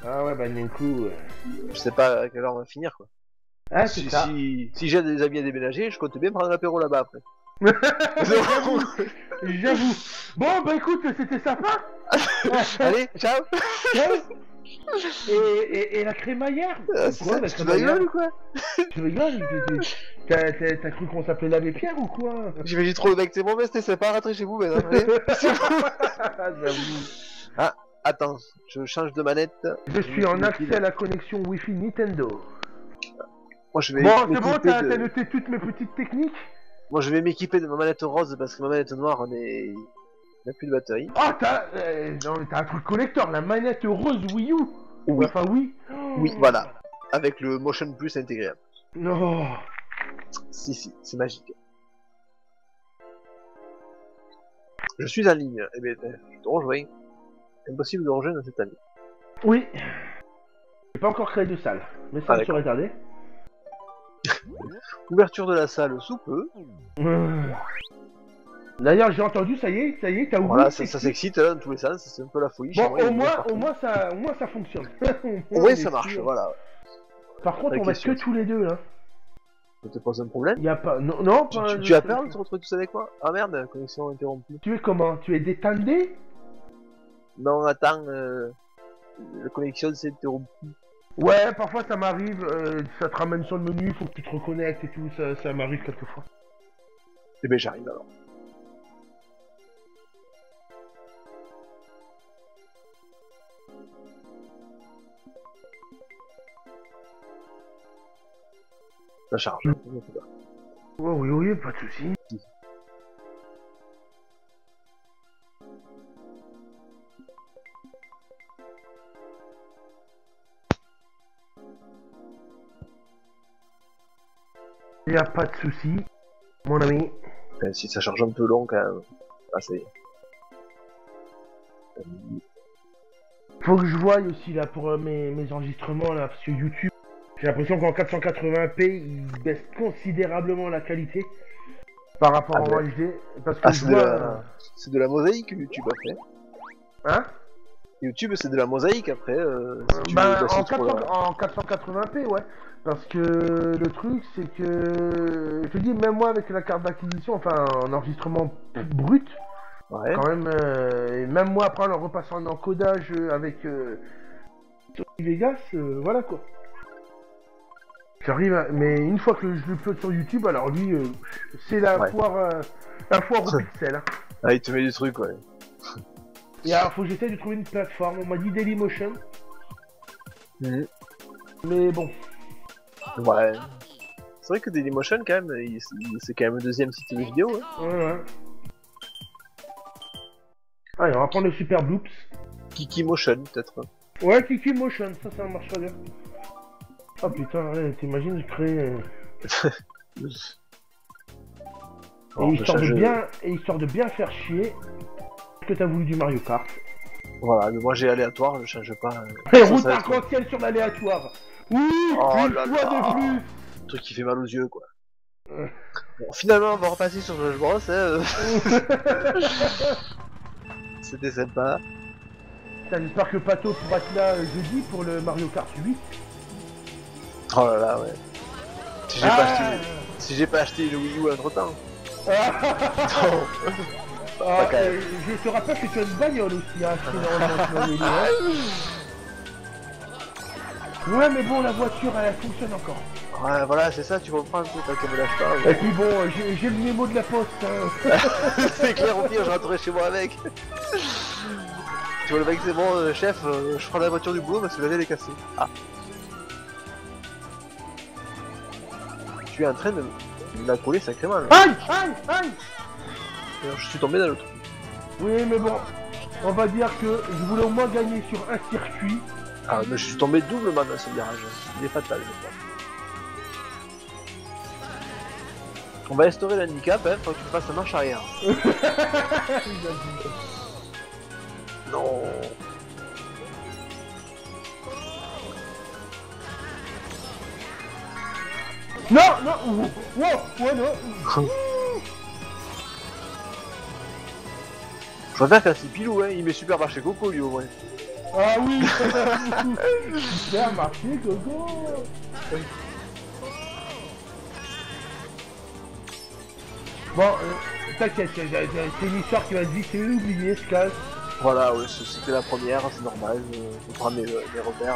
Ah ouais, bah d'un coup... Je sais pas à quelle heure on va finir quoi. Ah, c'est Si, ça. si j'ai des amis à déménager, je compte bien prendre l'apéro là-bas après. J'avoue. Bon, bah écoute, c'était sympa. Allez, ciao. Et la crémaillère C'est quoi, ça, la tu te crémaillère rigoles ou quoi? Tu rigoles? T'as cru qu'on s'appelait l'abbé Pierre ou quoi? J'imagine trop le mec, c'est bon, mais c'est pas rentré chez vous maintenant. Allez, c'est bon. J'avoue. Ah, attends, je change de manette. Je suis en accès à la connexion Wi-Fi Nintendo. Moi je vais Bon, c'est bon, m'équiper t'as de... noté toutes mes petites techniques? Moi je vais m'équiper de ma manette rose parce que ma manette noire il n'a plus de batterie. Oh, non, mais t'as un truc collector, la manette rose Wii U. Oui. Enfin, oui. Oui, voilà. Avec le Motion Plus intégré. Non. Si, c'est magique. Je suis en ligne. Eh bien, je te rejoins. Impossible de rejoindre cette année. Oui. J'ai pas encore créé de salle, mais ça Ah, me serait tardé. Ouverture de la salle sous peu. D'ailleurs, j'ai entendu, ça y est, t'as oublié. Voilà, ça s'excite là, dans tous les sens, c'est un peu la folie. chez Bon, moi, il y a au des moins, partout. au moins ça fonctionne. Au moins ça marche, voilà. Par contre, La on va question, que tous les deux, là. Ça te pose un problème? Y a pas, non, Tu, pas. tu as peur de te retrouver tout seul avec moi? Ah merde, connexion interrompue. Tu es comment? Tu es détendé? Non, attends, la connexion s'est interrompue. Ouais, parfois ça m'arrive, ça te ramène sur le menu, faut que tu te reconnectes et tout, ça m'arrive quelquefois. Eh ben j'arrive alors. Ça charge. Oh, oui, oui, pas de soucis. Y a pas de soucis, mon ami. Même si ça charge un peu long quand même. Ah ça y est. Faut que je voie aussi là pour mes enregistrements là, parce que YouTube, j'ai l'impression qu'en 480p, il baisse considérablement la qualité par rapport Ah en ouais. HD. Parce que Ah, je vois. c'est de la mosaïque YouTube après. Hein? YouTube c'est de la mosaïque après. Si tu Bah, veux baisser en, trop 400 la- en 480p, ouais. Parce que le truc, c'est que. Je te dis, même moi avec la carte d'acquisition, enfin, en enregistrement brut, Ouais. quand même, et même moi après en repassant en encodage avec Sony Vegas, voilà quoi. J'arrive à... Mais une fois que je le upload sur YouTube, alors lui, c'est la Ouais. foire au pixel. Hein. Ah il te met du truc ouais. Et alors, faut que j'essaie de trouver une plateforme. On m'a dit Dailymotion, Mhm. mais bon. Ouais. C'est vrai que Dailymotion quand même, c'est quand même le deuxième site de vidéo. Hein. Ouais. Allez, on va prendre le Super Bloops. Kiki Motion peut-être. Ouais, Kiki Motion, ça marche très bien. Oh putain, ouais, t'imagines, je crée... Alors, je change- Et histoire de bien faire chier, que t'as voulu du Mario Kart. Voilà, mais moi j'ai aléatoire, je change pas. Et Ça, route ça va être- arc-en-ciel sur l'aléatoire. Oui, Oh une là fois là. de plus. Un truc qui fait mal aux yeux quoi. Euh. Bon, finalement on va repasser sur Smash Bros. Hein. C'était sympa. Putain, j'espère que Pato pourra être là jeudi pour le Mario Kart 8. Oh là là ouais. Si j'ai Ah. pas acheté, si j'ai pas acheté le Wii U entre temps. Ah, quand même. je te rappelle que tu as une bagnole aussi à acheter normalement, tu m'avais dit, hein. Ouais, mais bon, la voiture, elle fonctionne encore. Ouais voilà c'est ça, tu comprends un peu tant qu'elle me lâche pas. Et puis bon, j'ai le mémo de la poste. Hein. C'est clair au pire, je rentrerai chez moi avec. Tu vois le mec c'est bon chef, je prends la voiture du boulot parce que elle est cassée. Ah. Tu es en train de la coller sacrément là. Aïe. Alors, je suis tombé dans le trou. Oui, mais bon, on va dire que je voulais au moins gagner sur un circuit. Ah mais je suis tombé doublement dans ce virage. Il est fatal je crois. On va instaurer l'handicap, hein, faut que tu fasses marche arrière. Non. Non, ouais, non. Je préfère quand c'est Pilou, hein, il met super marché Coco lui au moins. Ah oui. Super marché, Coco. Bon, t'inquiète, c'est une histoire qui va vite oublier, ce casse. Voilà, ouais, c'était la première, c'est normal, je prends mes repères.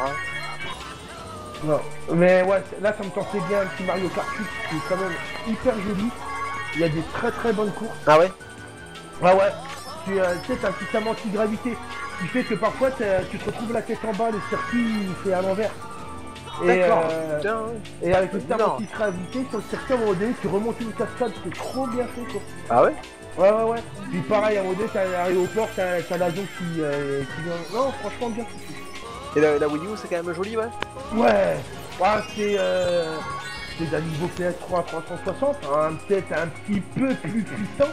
Non, mais ouais, là ça me tentait bien un petit Mario Kart 8 qui est quand même hyper joli. Il y a des très bonnes courses. Ah ouais. Ah ouais, tu sais, t'as un système anti-gravité qui fait que parfois tu te retrouves la tête en bas, le circuit il fait à l'envers. D'accord, putain. Et avec le système Non. anti-gravité sur le circuit, à un moment donné, tu remontes une cascade, c'est trop bien fait quoi. Ah ouais. Ouais. Puis pareil, à un moment donné, t'as l'aéroport, t'as l'avion qui vient. Non, franchement bien foutu. Et la Wii U c'est quand même joli, ouais. Ouais, c'est d'un niveau PS3 360, hein, peut-être un petit peu plus puissant,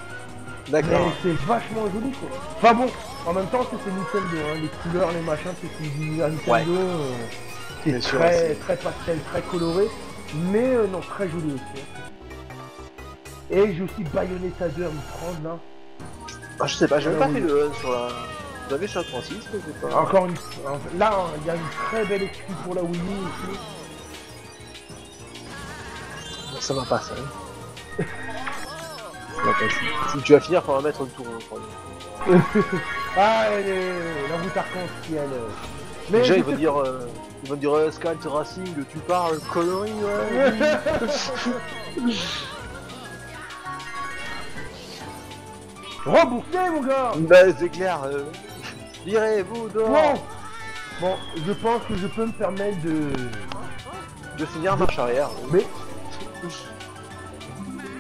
mais D'accord. c'est vachement joli quoi. Enfin bon, en même temps c'est Nintendo, hein, les couleurs, les machins, c'est du Nintendo, c'est Bien sûr, très, c'est- très pastel, très coloré, mais non, très joli aussi. Hein. Et j'ai aussi Bayonetta 2 à me prendre là. Ah, je sais pas, j'avais pas fait le 1 sur la... J'avais sur la 36, mais c'est pas... Encore une fois, là, il y a une très belle excuse pour la Wii U aussi. Ça va pas, ça. Hein. Ça va pas, si tu vas finir par en mettre un tour, je crois. Ah, la route arc-en-ciel. Mais Déjà, ils vont dire Skate Racing, tu parles, connerie, ouais. Remboursé, mon gars. Bah, c'est clair. Virez-vous dehors. Bon, je pense que je peux me permettre De finir marche arrière. Mais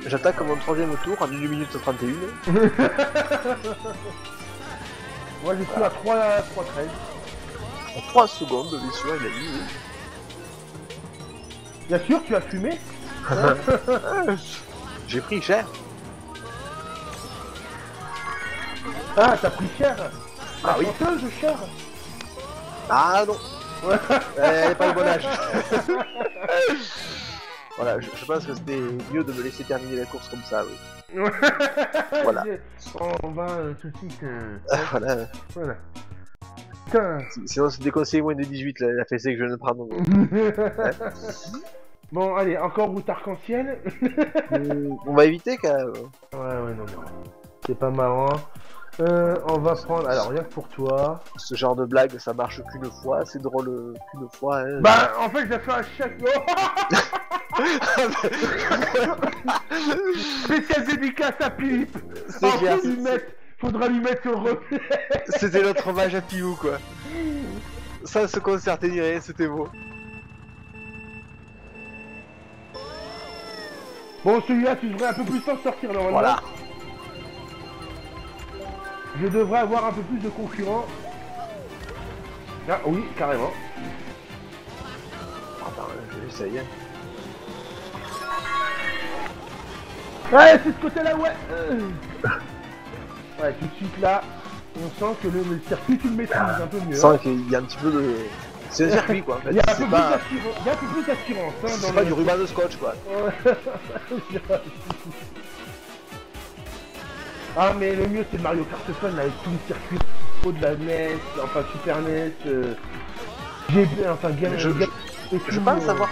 J'attaque mon troisième tour en 1 minute 31. moi, je suis à 3-13. En 3 secondes, bien sûr, il a dit. Oui. Bien sûr, tu as fumé. J'ai pris cher. Ah, t'as pris cher. Ah oui. Chanteuse, cher. Ah non. Elle est pas le bon âge. Voilà, je pense que c'était mieux de me laisser terminer la course comme ça, oui. Voilà. On va tout de suite. Voilà. Voilà. Putain. Sinon, c'est déconseillé moins de 18, la fessée que je viens de prendre. Bon, allez, encore route arc-en-ciel. On va éviter quand même. Ouais, non. C'est pas marrant. On va prendre. Alors, rien que pour toi. Ce genre de blague, ça marche qu'une fois, c'est drôle qu'une fois. Hein. Bah, en fait, je l'ai fait à chaque. Spécial dédicace à Philippe. C'est clair. Faudra lui mettre sur le replay. C'était notre hommage à Piou, quoi. Ça, ce concert ni c'était beau. Bon, celui-là, tu devrais un peu plus s'en sortir normalement. Voilà. Je devrais avoir un peu plus de concurrents. Ah oui, carrément. Attends, j'essaye. Ouais, c'est ce côté-là, ouais. Ouais, tout de suite là, on sent que le circuit, tu le maîtrises un peu mieux. On sent qu'il y a un petit peu de... C'est un circuit, quoi. En fait. Il y a un peu plus d'assurance. Hein, c'est pas du ruban de scotch, quoi. Ah, mais le mieux, c'est le Mario Kart Fun avec tout le circuit de la NES, enfin Super NES, GB, enfin Game... Je pense avoir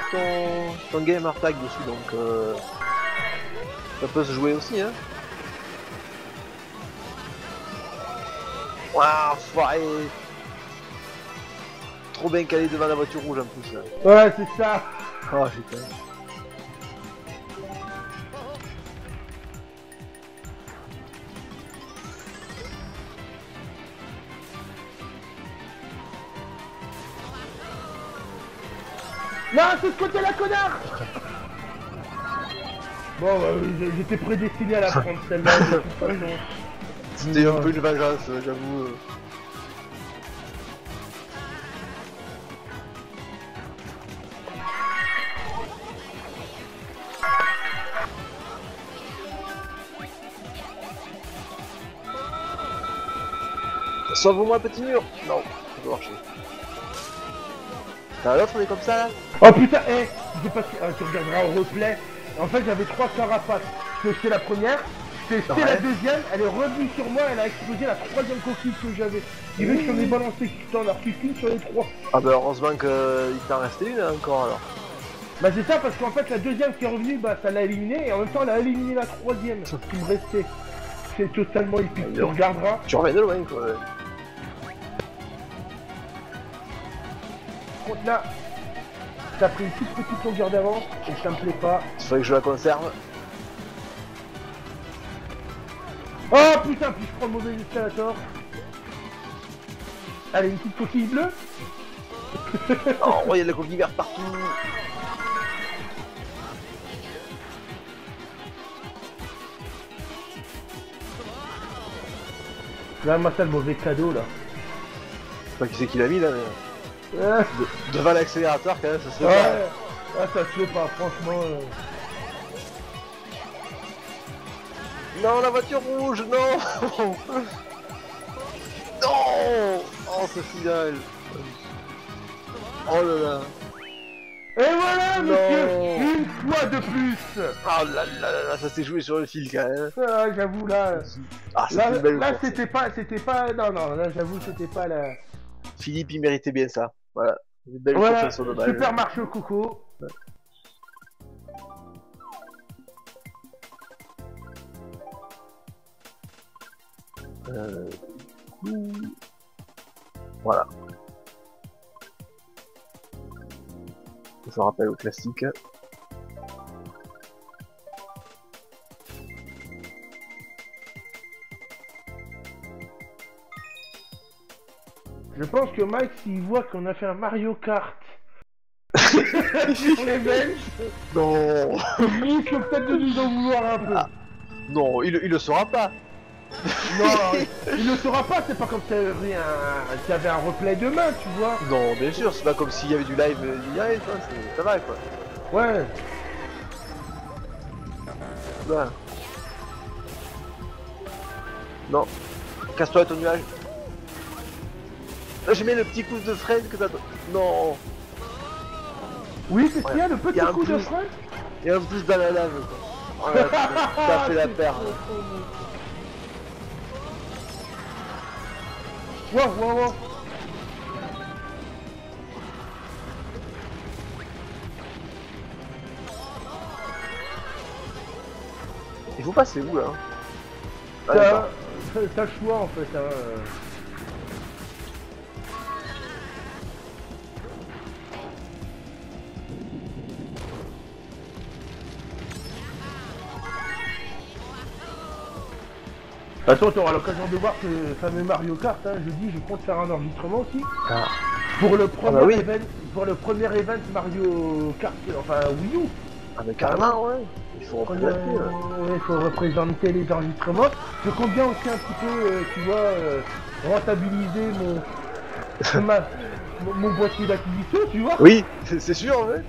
ton gamer tag dessus, donc ça peut se jouer aussi, hein. Waouh, foiré. Trop bien calé devant la voiture rouge en plus, là. Ouais, c'est ça. Oh, putain. Non, c'est ce côté-là, connard. Bon, j'étais prédestiné à la prendre celle-là, de toute façon. C'était un peu une vengeance, j'avoue. Sauve-moi, petit mur. Non, ça doit marcher. T'as l'autre, on est comme ça, là. Oh putain, j'ai pas... tu regarderas au replay. En fait, j'avais 3 carapaces. J'ai jeté la première, j'ai jeté la deuxième, elle est revenue sur moi, elle a explosé la troisième coquille que j'avais. Il veut que j'en ai balancé, t'en as pris qu'une sur les 3. Ah bah heureusement qu'il t'en restait une encore alors. Bah c'est ça, parce qu'en fait la deuxième qui est revenue, bah ça l'a éliminé, et en même temps elle a éliminé la troisième qui me restait. C'est totalement épique, tu regarderas. Tu reviens de loin, quoi. Par contre là, t'as pris une toute petite longueur d'avance, et ça me plaît pas. Il faudrait que je la conserve. Oh putain, puis je prends le mauvais escalator. Allez, une petite coquille bleue. Oh, il y a de la coquille verte partout. Là, moi, ça le mauvais cadeau là. Je sais pas qui c'est qui l'a mis là, mais. Devant l'accélérateur, quand même, ça se fait pas. Ah, ça se fait pas, franchement. Non, la voiture rouge, non. Non. Oh, ce final. Oh là là. Et voilà, monsieur, une fois de plus. Ah là là là, ça s'est joué sur le fil quand même. Ah, j'avoue là. Ah, c'est Là, une belle là course. c'était pas, non, non, là, j'avoue, c'était pas la. Philippe, il méritait bien ça. Voilà. Une belle Voilà, course sur le dommage. Super Mario Coco. Euh, Voilà. Je rappelle au classique. Je pense que Mike, s'il voit qu'on a fait un Mario Kart sur les benches, Non, il risque peut-être de nous en vouloir un peu. Ah. Non, il le saura pas. Non, il ne saura pas, c'est pas comme s'il y avait un replay demain, tu vois. Non, bien sûr, c'est pas comme s'il y avait du live direct, quoi. Ça va quoi. Ouais. Voilà. Non. Casse-toi ton nuage. Là, j'ai mis le petit coup de frein que t'as. Non. Oui, c'est ce qu'il y a, le Il y petit a un coup de plus. frein. Et en plus dans la lave, quoi. Oh là, t'as fait la paire. Wow, wow, wow. Il faut passer où là? Ah, d'accord. T'as le choix en fait. Hein. De toute façon, tu auras l'occasion de voir ce fameux Mario Kart. Hein. Jeudi, je compte faire un enregistrement aussi. Ah. Pour le premier bah oui. event Mario Kart, enfin Wii U. Ah mais carrément, ouais. Il faut représenter. Il faut représenter les enregistrements. Je compte bien aussi un petit peu, tu vois, rentabiliser mon boîtier d'acquisition, tu vois. Oui, c'est sûr, ouais.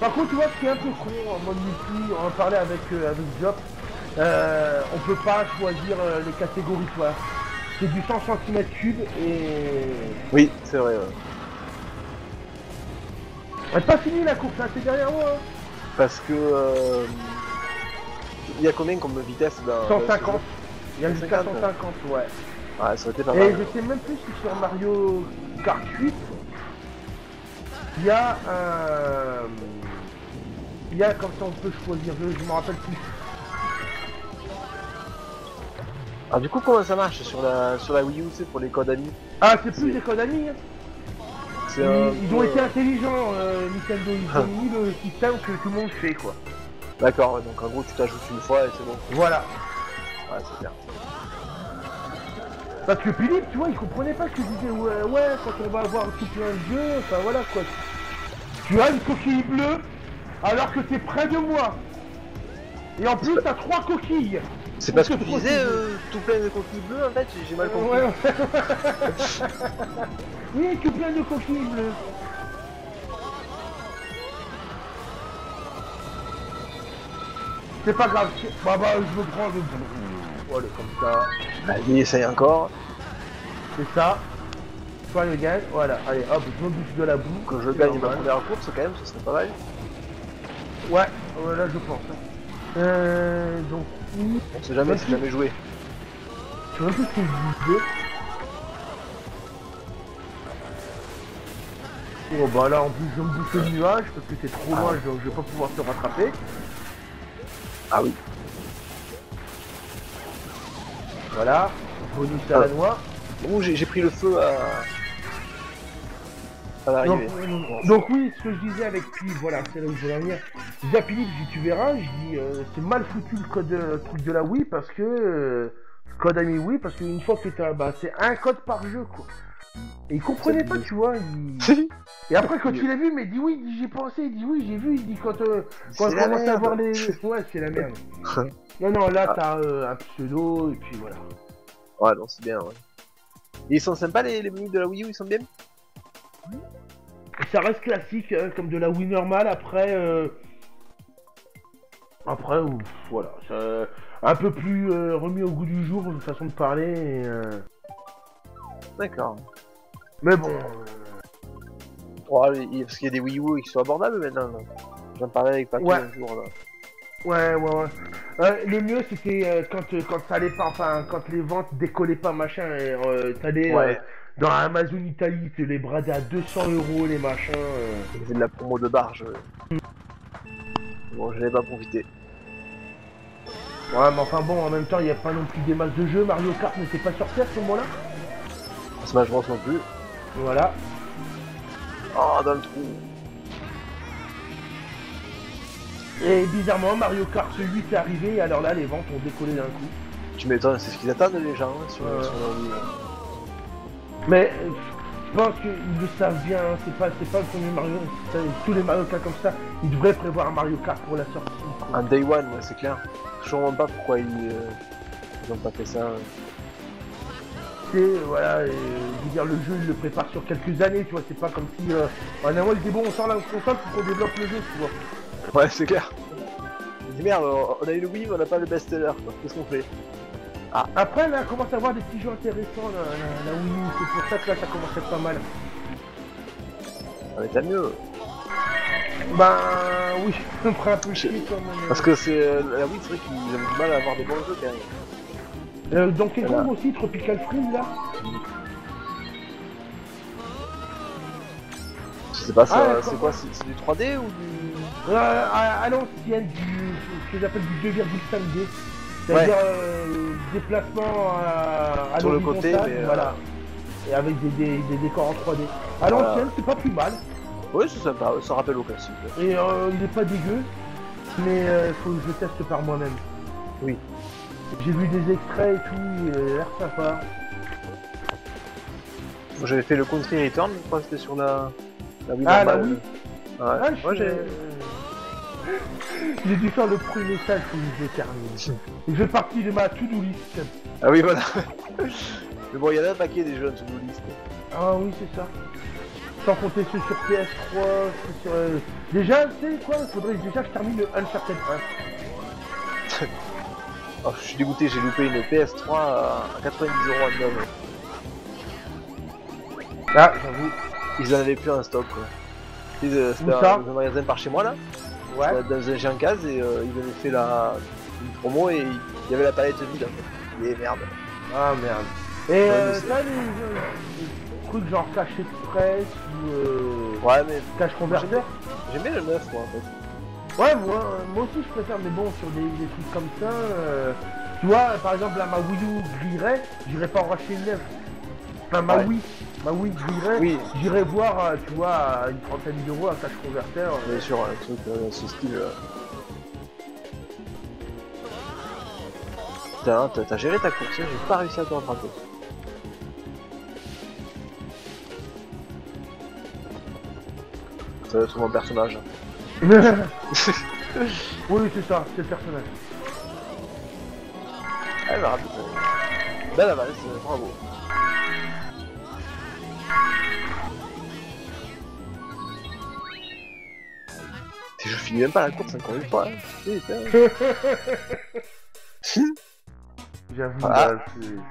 Par contre, tu vois, ce qui est un peu con en mode multi, on en parlait avec Jop, on peut pas choisir les catégories, tu vois. C'est du 100 cm3 et... Oui, c'est vrai, ouais. Elle n'est pas finie la course, hein, c'est derrière moi. Hein. Parce que... Il y a combien comme vitesse dans... 150. Il y a jusqu'à 150, 150, ouais. Ah, ça aurait été pas Et mal. je sais même plus si sur Mario Kart 8, il y a un... Il y a comme ça on peut choisir, je m'en rappelle plus. Alors du coup, comment ça marche sur la Wii U, tu sais, pour les codes amis? Ah, c'est plus des codes amis, hein. C'est Ils ont été intelligents, Nintendo, ils ont mis le système que tout le monde fait, quoi. D'accord, ouais, donc en gros, tu t'ajoutes une fois et c'est bon. Voilà. Ouais, c'est bien. Parce que Philippe, tu vois, il comprenait pas que je disais, ouais, quand on va avoir tout plein de jeux, enfin voilà, quoi. Tu as une coquille bleue, alors que t'es près de moi. Et en plus, t'as 3 coquilles. C'est parce que tu disais tout plein de coquilles bleues, en fait, j'ai mal compris. Ouais. Oui, tout plein de coquilles bleues. C'est pas grave, bah je me prends le... Voilà, comme ça. Allez, essaye encore. C'est ça. Soit le gagne, voilà. Allez, hop, je me bouge de la boue. Que je gagne ma première course, quand même, ce serait pas mal. Ouais, voilà, je pense. Donc, On sait jamais, c'est jamais joué. je sais même plus ce que je disais. Oh bah là en plus je vais me bouffer le nuage parce que c'est trop loin, je vais pas pouvoir te rattraper. Ah oui. Voilà, bonus à la noix. Bon, j'ai pris le feu à l'arrivée. Donc oui, ce que je disais avec Philippe, voilà, c'est là où je veux en venir. Je dis à Philippe, je dis, tu verras, je dis c'est mal foutu le code truc de la Wii parce que code ami Wii parce qu'une fois que t'as c'est un code par jeu quoi. Et il comprenait pas, tu vois. Et après quand il a vu, mais il dit oui, il dit, j'ai pensé, il dit oui, j'ai vu, il dit quand on commence à voir les. Ouais, c'est la merde. Non, là t'as un pseudo et puis voilà. Ouais, non, c'est bien, ouais. Et ils sont sympas les menus de la Wii U, ils sont bien? Et ça reste classique, hein, comme de la Wii normale. Après, Après, voilà, ça, un peu plus remis au goût du jour, une façon de parler. D'accord. Mais bon. Oh, parce qu'il y a des Wii U qui sont abordables maintenant. Là. J'en parlais avec Patrick Ouais. un jour là. Ouais. Le mieux c'était quand ça allait pas, enfin quand les ventes décollaient pas machin, et t'allais Ouais. dans Amazon Italie, tu les bradais à 200 € les machins. Ils faisaient de la promo de barge. Bon, je n'ai pas profité. Ouais, mais enfin bon, en même temps, il n'y a pas non plus des masses de jeux. Mario Kart n'était pas sorti à ce moment-là. Smash Bros non plus. Voilà. Oh, dans le trou. Et bizarrement, Mario Kart 8 est arrivé, et alors là, les ventes ont décollé d'un coup. Tu m'étonnes, c'est ce qu'ils attendent les gens hein, sur Ouais. sur leur Wii. Mais je pense qu'ils le savent bien, hein, c'est pas le premier Mario, tous les Mario Kart comme ça, ils devraient prévoir un Mario Kart pour la sortie. Quoi. Un Day One, ouais, c'est clair. Je comprends pas pourquoi ils ont pas fait ça. Voilà, et, je veux dire, le jeu, ils le préparent sur quelques années, tu vois, c'est pas comme si, en un mois, ils disaient, bon, on sort la console pour qu'on développe le jeu, tu vois. Ouais, c'est clair. Je dis merde, on a eu le Wii, mais on n'a pas le best-seller, quoi. Qu'est-ce qu'on fait? Après, là, on commence à avoir des petits jeux intéressants, la Wii U, c'est pour ça que là, ça commence à être pas mal. Ah, mais t'as mieux. Ben, oui, ça me ferait un peu chier quand même. Parce que c'est la Wii, c'est vrai qu'ils ont du mal à avoir des bons jeux quand même. Donkey Kong Voilà. aussi, Tropical Freeze, là. Je sais pas, Ah, c'est quoi? C'est du 3D ou du... À l'ancienne, ce que j'appelle du 2,5D. C'est-à-dire déplacement à Sur le côté, l'horizontale, mais, voilà. Et avec des décors en 3D. À l'ancienne, c'est pas plus mal. Oui, c'est sympa, ça rappelle au classique. Et il est pas dégueu. Mais faut que je le teste par moi-même. Oui. J'ai vu des extraits et tout, il a l'air sympa. Moi, j'avais fait le Country Return, je crois que c'était sur la Wii Ah, normale. la Wii. Ouais. Ah, Moi, j'ai dû faire le premier message que je termine. Je fais partie de ma to-do list. Ah oui, voilà. Mais bon, il y en a un paquet des jeux en to-do list. Ah oui, c'est ça. Sans compter ceux sur PS3, ceux sur... Déjà, tu sais quoi, il faudrait déjà que je termine le Uncharted 1. Oh, je suis dégoûté, j'ai loupé une PS3 à 90 € en neuf. Ah, j'avoue. Ils en avaient plus en stock, quoi. C'était Où ça dans un magasin par chez moi, là. Ouais. Dans un géant case, et ils avaient fait une promo, et il y avait la palette vide, en fait. Et merde. Ah merde. Et mais c'est- t'as des trucs genre cache express ou Ouais, mais cache converteur? j'aimais le 9, moi, en fait. Ouais, moi aussi je préfère, mais bon, sur des trucs comme ça, tu vois, par exemple, là, ma Wii U grillerait, j'irais pas en racheter une neuve. Enfin, ma Ouais. Wii grillerait, Oui. j'irais voir, tu vois, à une trentaine d'euros un cache converteur. Bien sûr, un truc ce style. Putain, t'as géré ta course, hein, j'ai pas réussi à te rattraper. Ça va être mon personnage. Oui, c'est ça, c'est le personnage. Ah, bah, belle avance, bravo. Je finis même pas la course encore une fois. Hein. Putain. J'avoue, Ah, là,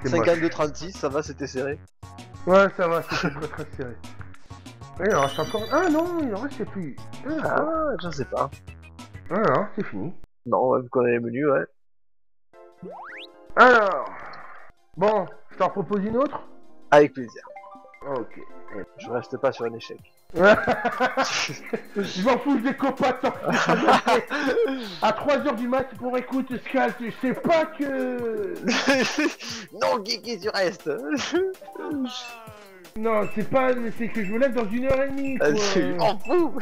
c'est moche. 52-36, ça va, c'était serré. Ouais, ça va, c'était très serré. Ouais, il en reste encore... Ah non, il en reste plus. Ah, je sais pas. Ah non, c'est fini. Non, ouais, vu qu'on a les menus, ouais. Alors... Bon, je t'en propose une autre? Avec plaisir. Ok. Je reste pas sur un échec. Je m'en fous des copains tant que à 3h du mat pour écoute Scal, tu sais pas que... Non, Kiki, tu restes. Non, c'est pas... C'est que je me lève dans 1h30, Je quoi. m'en fous.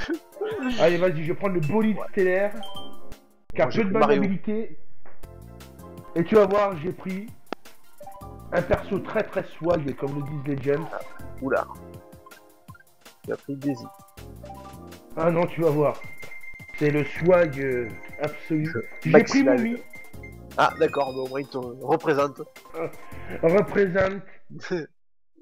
Allez, vas-y, je vais prendre le bolide stellaire. Qui a Moi, j'ai peu de pris Mario. maniabilité. Et tu vas voir, j'ai pris un perso très swag, comme le disent les gens. Oula. Tu as pris Daisy. Ah non, tu vas voir. C'est le swag absolu. J'ai pris Maximal. Mimi, Ah, d'accord, bon, au moins il te représente. représente.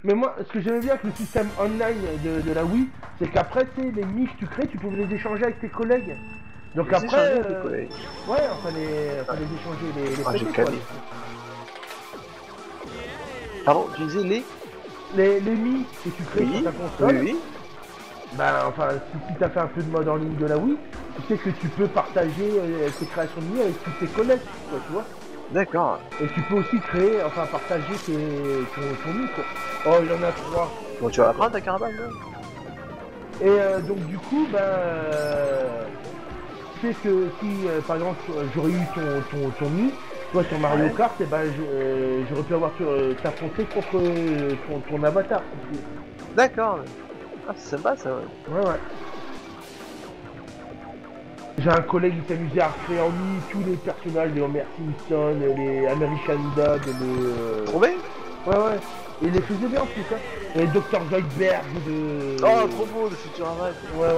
Mais moi, ce que j'aimais bien avec le système online de la Wii, c'est qu'après, tu sais, les niches que tu crées, tu pouvais les échanger avec tes collègues. Donc Vous après, échangez des collègues. ouais, fallait échanger les Ah, j'ai photos, quoi. calé. Pardon, tu disais les. Les mi que tu crées sur ta console, oui. ben enfin, si tu as fait un peu de mode en ligne de la Wii, tu sais que tu peux partager tes créations de mi avec tous tes collègues, quoi, tu vois. D'accord. Et tu peux aussi créer, enfin partager ton mi, quoi. Oh, il y en a 3. Bon, tu vas la prendre ta caravane là. Et donc du coup, tu sais que si par exemple j'aurais eu ton mi, toi sur Mario Kart, et ben j'aurais pu avoir t'affronter contre ton avatar. D'accord. Ah, c'est sympa ça, ouais. Ouais. J'ai un collègue qui s'amusait à recréer en mi tous les personnages, les Homer Simpson, les American Dad, les... Trop bien. Ouais. Et il les faisait bien en plus, hein. Et Dr. Zoidberg de... Oh, trop beau le Futurama. Ouais.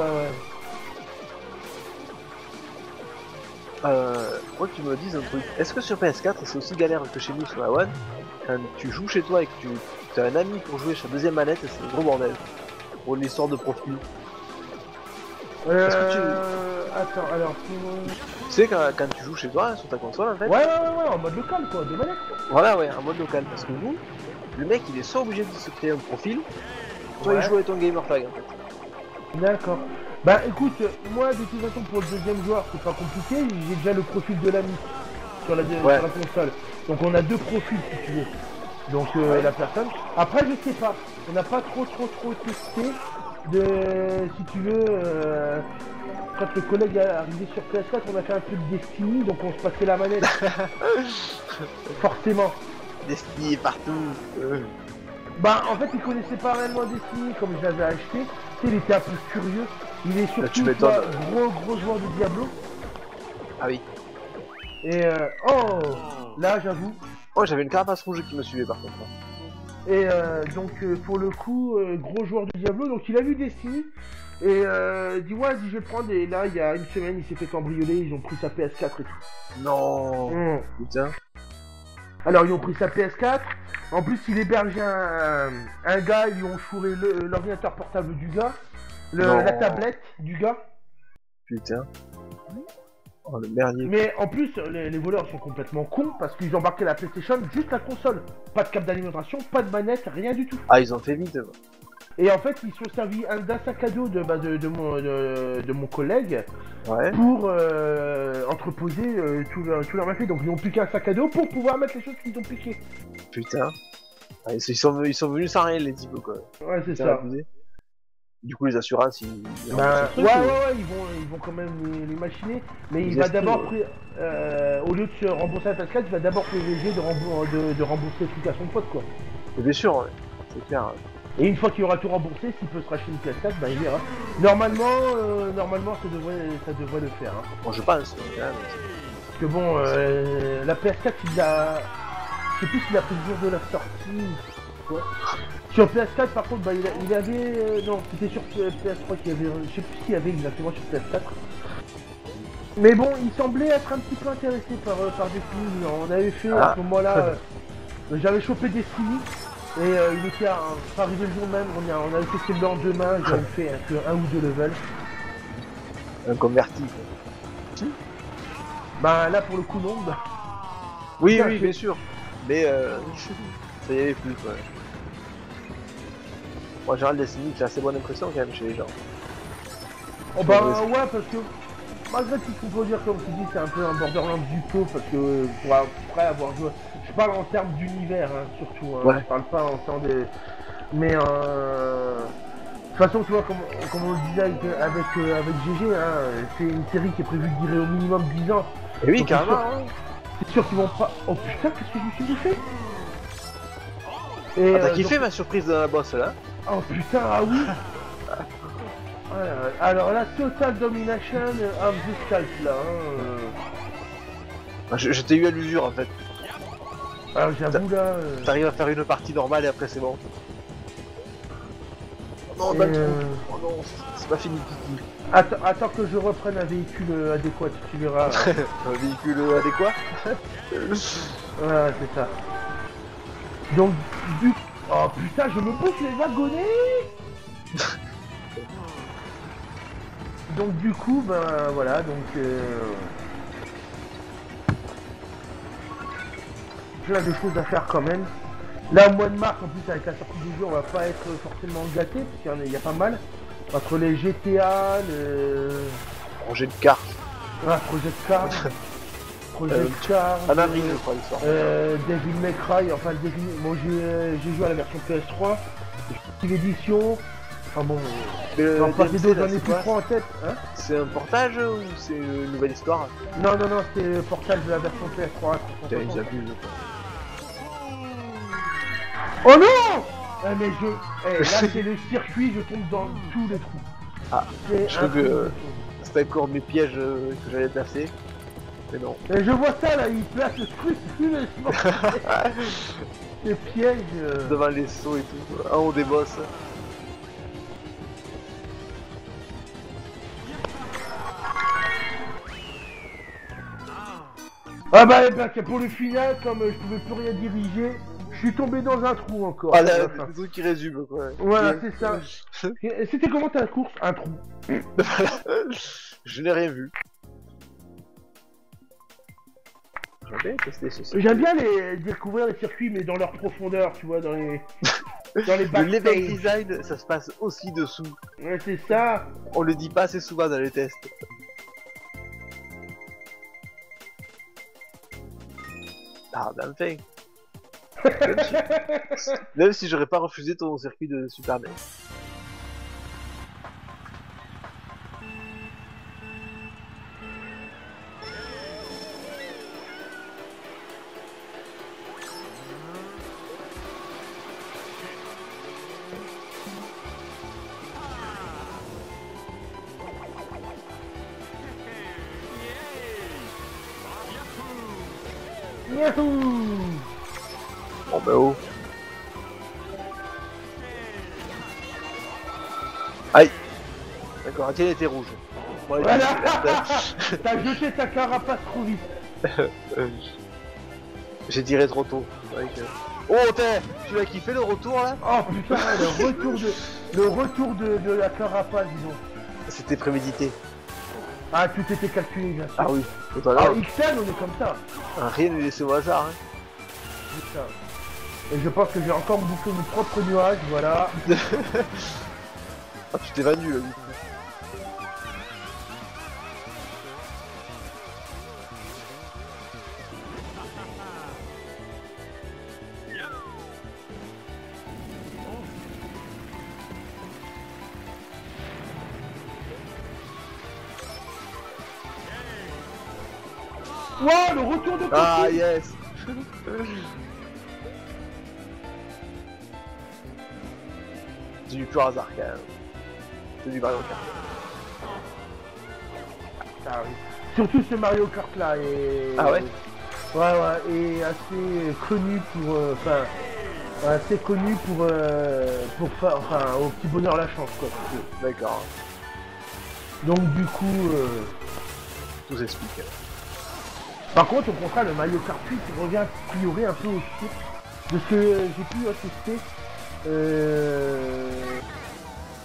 Moi que tu me dises un truc. Est-ce que sur PS4 c'est aussi galère que chez nous sur la One? Quand tu joues chez toi et que tu as un ami pour jouer sur la deuxième manette, c'est un gros bordel. Pour l'histoire de profil. Est-ce que Attends, alors... tu sais quand tu joues chez toi sur ta console en fait? Ouais, en mode local quoi, de manette. Voilà, ouais, en mode local. Parce que nous, le mec il est soit obligé de se créer un profil, soit il joue avec ton gamer tag en fait. D'accord. Bah écoute, moi de toute façon pour le deuxième joueur c'est pas compliqué, j'ai déjà le profil de l'ami sur la console. Donc on a deux profils si tu veux. Donc la personne. Après je sais pas, on n'a pas trop testé de si tu veux quand le collègue est arrivé sur PS4 on a fait un peu de Destiny donc on se passait la manette. Forcément. Destiny partout. Bah en fait il connaissait pas réellement Destiny comme je l'avais acheté, il était un peu curieux, il est surtout gros joueur de Diablo. Ah oui. Et là j'avoue. Oh j'avais une carapace rouge qui me suivait par contre. Et donc pour le coup gros joueur de Diablo, donc il a vu Destiny et dit ouais je vais le prendre et là il y a une semaine il s'est fait cambrioler, ils ont pris sa PS4 et tout. Non. Putain. Alors ils ont pris sa PS4, en plus il hébergeait un gars, ils lui ont fourré l'ordinateur portable du gars, la tablette du gars. Putain. Oh le merdier. Mais en plus les voleurs sont complètement cons parce qu'ils ont embarqué la PlayStation, juste la console. Pas de câble d'alimentation, pas de manette, rien du tout. Ah ils ont fait vite. Et en fait ils sont servis d'un sac à dos de mon collègue pour entreposer tout leur mafia. Donc ils n'ont plus qu'un sac à dos pour pouvoir mettre les choses qu'ils ont piquées. Putain. Ah, ils sont venus sans rien les types quoi. Ouais c'est ça. Du coup les assurances ils ils vont quand même les machiner. Mais il va d'abord au lieu de se rembourser la PS4, il va d'abord privilégier de rembourser le truc à son pote quoi. Et bien sûr, ouais. C'est clair. Et une fois qu'il aura tout remboursé, s'il peut se racheter une PS4, bah il verra. Normalement ça devrait le faire. Hein. Bon je pense. Parce que bon, la PS4 je sais plus s'il a pris le jour de la sortie. Quoi. Sur PS4 par contre, bah il avait... non, c'était sur PS3 qu'il y avait... Je sais plus s'il y avait exactement sur PS4. Mais bon, il semblait être un petit peu intéressé par Destiny. On avait fait à ce moment-là... j'avais chopé Destiny. Et il était arrivé le jour même, on avait testé le lendemain, j'avais fait un ou deux levels. Un converti. Bah là pour le coup non. Bah... Oui, bien sûr. Mais ça y avait plus quoi. Moi, en général, Destiny, j'ai assez bonne impression quand même chez les gens. Oh bah ouais, parce que malgré tout ce qu'on peut dire, comme tu dis, c'est un peu un Borderlands du pauvre, parce que pour après avoir joué, je parle en termes d'univers, hein, surtout, hein, je parle pas en termes de... Mais de toute façon, tu vois, comme on le disait avec GG, hein, c'est une série qui est prévue de durer au minimum 10 ans. Et oui, carrément. C'est sûr qu'ils vont pas... Oh putain, qu'est-ce que je me suis fait? Et t'as kiffé ma surprise de la boss là? Oh putain, ah oui. Alors là, Total Domination of the Sky là. Je t'ai eu à l'usure en fait. Alors j'avoue là... T'arrives à faire une partie normale et après c'est bon. Oh non, oh non, c'est pas fini Kiki. Attends que je reprenne un véhicule adéquat, tu verras. Un véhicule adéquat. Ouais, c'est ça. Donc, oh putain, je me pousse les wagonnets. Donc du coup, ben voilà, donc plein de choses à faire quand même. Là au mois de mars, en plus avec la sortie du jeu, on va pas être forcément gâté, parce qu'il y a pas mal. Entre les GTA, le Projet de carte. Project Cars, Project Cars, En avril, je crois, l'histoire. Devil May Cry, enfin bon, j'ai joué à la version PS3, l'édition, enfin bon, j'en passe les deux, j'en ai plus trop en tête, hein. C'est un portage ou c'est une nouvelle histoire? Non, c'est le portage de la version PS3. Putain, ils abusent. Oh non! Ah mais là c'est le circuit, je tombe dans tous les trous. Ah, c'est je trouve que c'était encore mes pièges que j'allais placer. Mais non. Et je vois ça là, il place le truc les pièges. Devant les sauts et tout, en haut des boss. Ah bah pour le final, comme je pouvais plus rien diriger, je suis tombé dans un trou encore. Ah là, le truc qui résume quoi. Voilà, c'est ça. C'était comment ta course? Un trou. Je n'ai rien vu. J'avais testé ce circuit. J'aime bien découvrir les circuits, mais dans leur profondeur, tu vois, dans les Le level backstage. design, ça se passe aussi dessous. Ouais, c'est ça. On le dit pas assez souvent dans les tests. Ah, ben fait. Même si j'aurais pas refusé ton circuit de Super NES. Yahoo! Bon bah oh. Aïe. D'accord, la tienne était rouge. Bon, allez, Voilà. T'as jeté ta carapace trop vite. j'ai tiré trop tôt. Ouais, oh t'es, tu l'as kiffé le retour là? Oh putain, le retour de la carapace, disons. C'était prémédité. Ah, tout était calculé, bien sûr. Ah oui, totalement. XL, on est comme ça. Rien n'est laissé au hasard. Hein. C'est ça. Et je pense que j'ai encore bouffé mon propre nuage, voilà. Ah, tu t'es vendu là. Wow, le retour de Ah Coquille. yes. C'est du pur hasard quand même. C'est du Mario Kart. Ah oui. Surtout ce Mario Kart là est... Ah ouais? Ouais, et assez connu pour... assez connu pour faire... Enfin, au petit bonheur la chance, quoi. D'accord. Donc du coup... Tout s'explique. Par contre, au contraire, le Mario Kart 8 revient a priori un peu au site de ce que j'ai pu tester.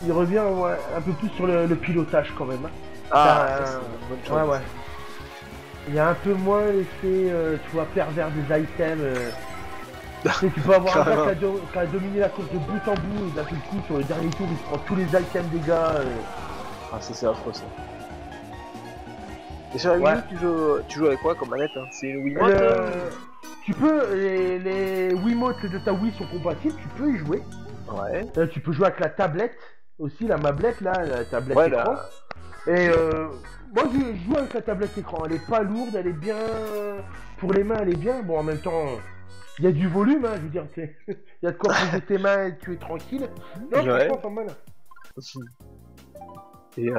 Il revient ouais, un peu plus sur le pilotage quand même. Ah, ça, c'est une bonne chose. Ouais. Il y a un peu moins l'effet, tu vois, pervers des items. Tu sais, tu peux avoir un gars qui a dominé la course de bout en bout et d'un seul coup, sur le dernier tour, il se prend tous les items des gars. Ah, ça c'est affreux ça. Et sur la Wii Ouais. U, tu joues avec quoi comme manette hein? C'est une Wiimote Tu peux, les Wiimotes de ta Wii sont compatibles, tu peux y jouer. Ouais. Tu peux jouer avec la tablette aussi, la mablette là, la tablette Ouais, écran. là. Et moi je joue avec la tablette écran, elle est pas lourde, elle est bien... Pour les mains elle est bien, bon en même temps, il y a du volume, hein, je veux dire, il y a de quoi poser tes mains et tu es tranquille. Non, Ouais. franchement pas mal. Aussi. Et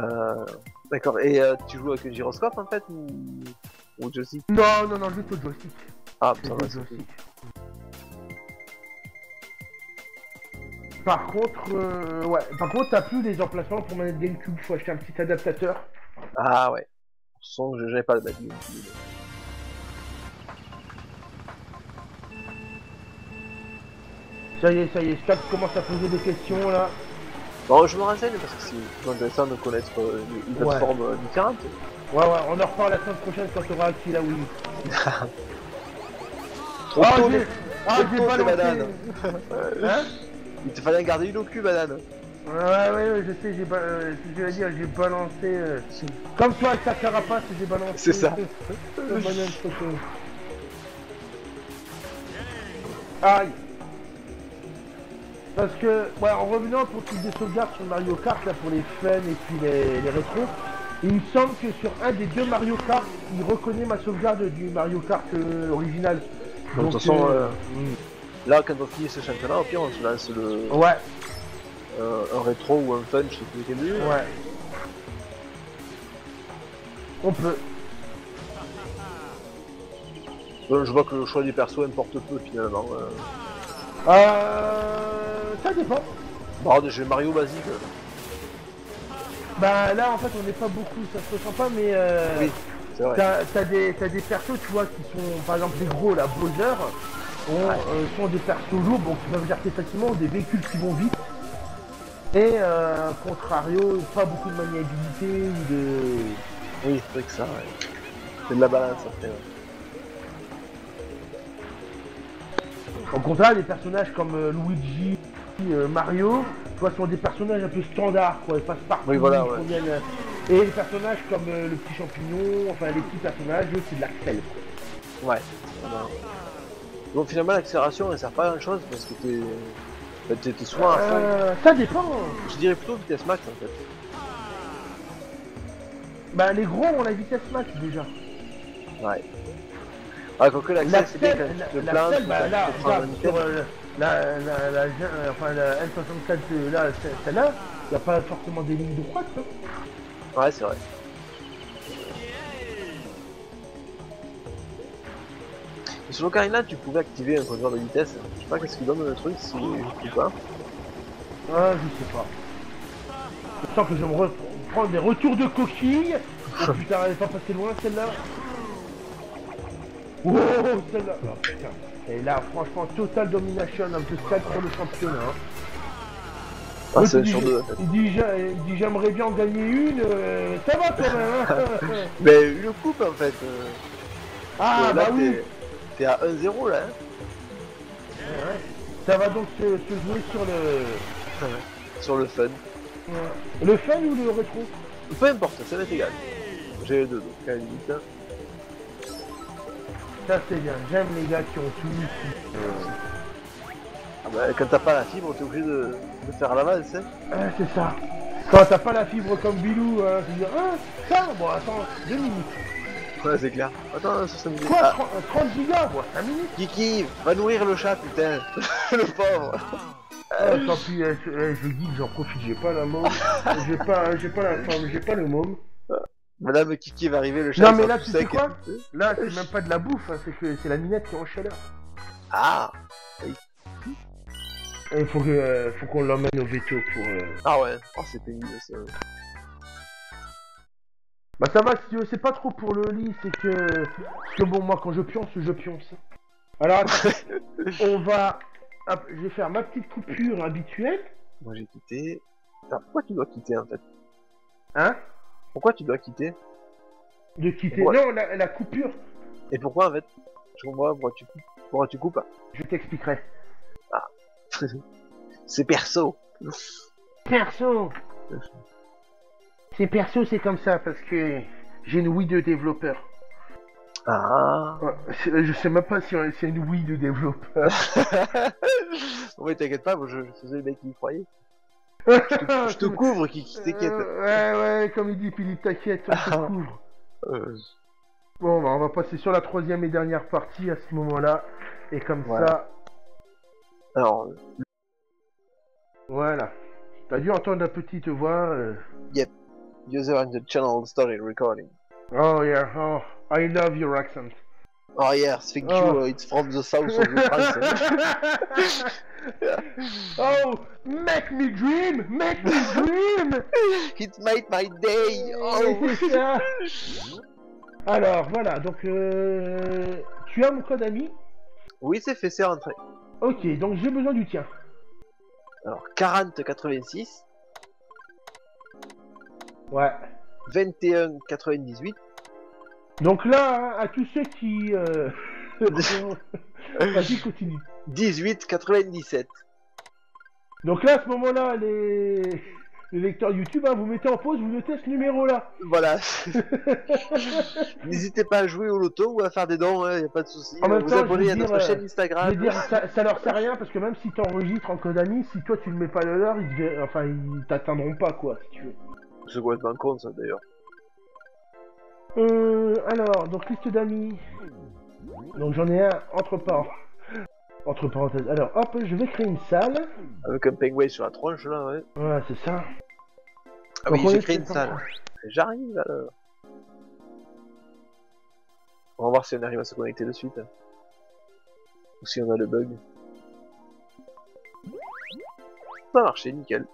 d'accord. Et tu joues avec le gyroscope en fait ou joystick? Non, juste au joystick. Ah, Juste ça au va, c'est joystick. Par contre, t'as plus les emplacements pour manette GameCube, faut acheter un petit adaptateur. Ah ouais. Sans que j'avais pas le batterie. Ça y est, Scott commence à poser des questions là. Bon, je me renseigne parce que c'est plus intéressant de connaître une plateforme différente. Ouais, on en reparle la semaine prochaine quand tu auras acquis la Wii. Trop tôt, j'ai tes balancé. bananes. Hein? Il te fallait en garder une au cul, banane. Ouais, je sais, je vais dire, j'ai balancé. Comme toi avec ta carapace, j'ai balancé. C'est ça. Le banane photo. Aïe. Parce que, ouais, en revenant pour toutes des sauvegardes sur Mario Kart, là, pour les fun et puis les rétros, il me semble que sur un des deux Mario Kart, il reconnaît ma sauvegarde du Mario Kart original. De toute façon, là, quand on finit ce championnat, au pire, on se lance le... Ouais. Un rétro ou un fun, je sais plus lequel mieux. Ouais. On peut. Je vois que le choix des persos importe peu, finalement. Ça dépend. Bon, j'ai Mario basique. Bah là en fait on n'est pas beaucoup, ça se ressent pas mais Oui, c'est vrai. t'as des persos tu vois qui sont par exemple les gros là, Bowser, sont des persos lourds donc tu vas dire facilement des véhicules qui vont vite. Et contrario, pas beaucoup de maniabilité ou de. Oui c'est vrai que ça, ouais. C'est de la balance après. Ouais. Au contraire, des personnages comme Luigi, Mario, tu vois, sont des personnages un peu standards, quoi, ils passent partout, Oui, voilà, ils ouais. conviennent, et les personnages comme le petit champignon, enfin les petits personnages, eux, c'est de l'Axel. Ouais. Donc finalement l'accélération elle sert pas à grand chose parce que t'es souvent à fond. Ça dépend. Je dirais plutôt vitesse max en fait. Bah les gros ont la vitesse max déjà. Ouais. Ah quoique l'accès c'est bien quand tu te plains, bah là, tu prends un sur item. enfin la N64 là, celle-là, y a pas forcément des lignes droites. Hein. Ouais c'est vrai. Et sur l'Ocarina tu pouvais activer un contrôleur de vitesse. Je sais pas qu'est-ce qu'il donne le truc si je sais pas. Ah je sais pas. Je sens que je me reprends des retours de coquilles. Oh putain, elle est pas passée loin celle-là. Oh celle-là. Oh putain. Et là franchement total domination of the sky pour le championnat. Hein. Ah c'est sur deux en fait. Il dit j'aimerais bien en gagner une, ça va quand même hein. Mais une coupe en fait. Ah là, bah oui. T'es à 1-0 là hein. Ouais. Ça va donc se jouer sur le... Sur le fun. Le fun ou le rétro? Peu importe, ça va être égal. J'ai les deux donc à la limite. Hein. Ça c'est bien, j'aime les gars qui ont tout. Ah bah, quand t'as pas la fibre, t'es obligé de faire l'avance. Hein. C'est ça. Quand t'as pas la fibre comme Bilou, tu dis ah ça, bon attends, 2 minutes. Ouais c'est clair. Attends, 70 Quoi, ah. 30 gigas, quoi, 5 minutes. Kiki, va nourrir le chat putain. Le pauvre. Tant pis, je dis que j'en profite, j'ai pas la môme. j'ai pas le môme. Madame Kiki va arriver, le chat. Non il mais sera là tout tu sais sec. quoi? Là c'est même pas de la bouffe, hein, c'est que c'est la minette qui est en chaleur. Ah. Il faut qu'on l'emmène au veto pour... Ah ouais, oh c'est pénible ça. Bah ça va, si tu veux, c'est pas trop pour le lit, c'est que... Parce que bon, moi quand je pionce. Alors attends, on va... Hop, je vais faire ma petite coupure habituelle. Moi j'ai quitté... Attends, pourquoi tu dois quitter en fait? Hein? Pourquoi tu dois quitter? De quitter... Ouais. Non, la coupure, Et pourquoi en fait? Je comprends pas pourquoi tu coupes. je t'expliquerai. C'est perso. Perso. C'est perso, c'est comme ça, parce que j'ai une Wii de développeur. Ah. Ouais, je sais même pas si c'est une Wii de développeur. Ouais, t'inquiète pas, moi je faisais le mec qui y croyait. Je te couvre, qui t'inquiète. Ouais, comme il dit Philippe, t'inquiète, on te couvre. Bon, bah, on va passer sur la troisième et dernière partie à ce moment-là. Et comme voilà. ça, Alors, voilà. T'as dû entendre la petite voix. yep. User on the channel started recording. Oh yeah, oh, I love your accent. Oh yes, thank Oh. you, it's from the south of the France. Oh, make me dream. It made my day. Oh. C'est ça. Alors, voilà, donc tu as mon code ami. Oui, c'est fait, c'est rentré. Ok, donc j'ai besoin du tien. Alors, 4086. Ouais. 21,98. Donc là, hein, à tous ceux qui... Vas-y, continue. 18,97. Donc là, à ce moment-là, les lecteurs YouTube, hein, vous mettez en pause, vous notez ce numéro-là. Voilà. N'hésitez pas à jouer au loto ou à faire des dons, il n'y a pas de souci. En même Vous temps, abonnez je à veux notre dire, chaîne Je Instagram. veux dire, ça leur sert à rien parce que même si t'enregistres en code ami, si toi tu le mets pas le leur, ils t'atteindront pas quoi, si tu veux. C'est complètement con ça d'ailleurs. Alors, donc liste d'amis. Donc j'en ai un entre parenthèses. Alors hop, je vais créer une salle. Avec un penguin sur la tronche là, ouais. Ouais, c'est ça. Ah Donc, oui, on j'ai est- créé une salle. J'arrive alors. On va voir si on arrive à se connecter de suite. Ou si on a le bug. Ça a marché, nickel.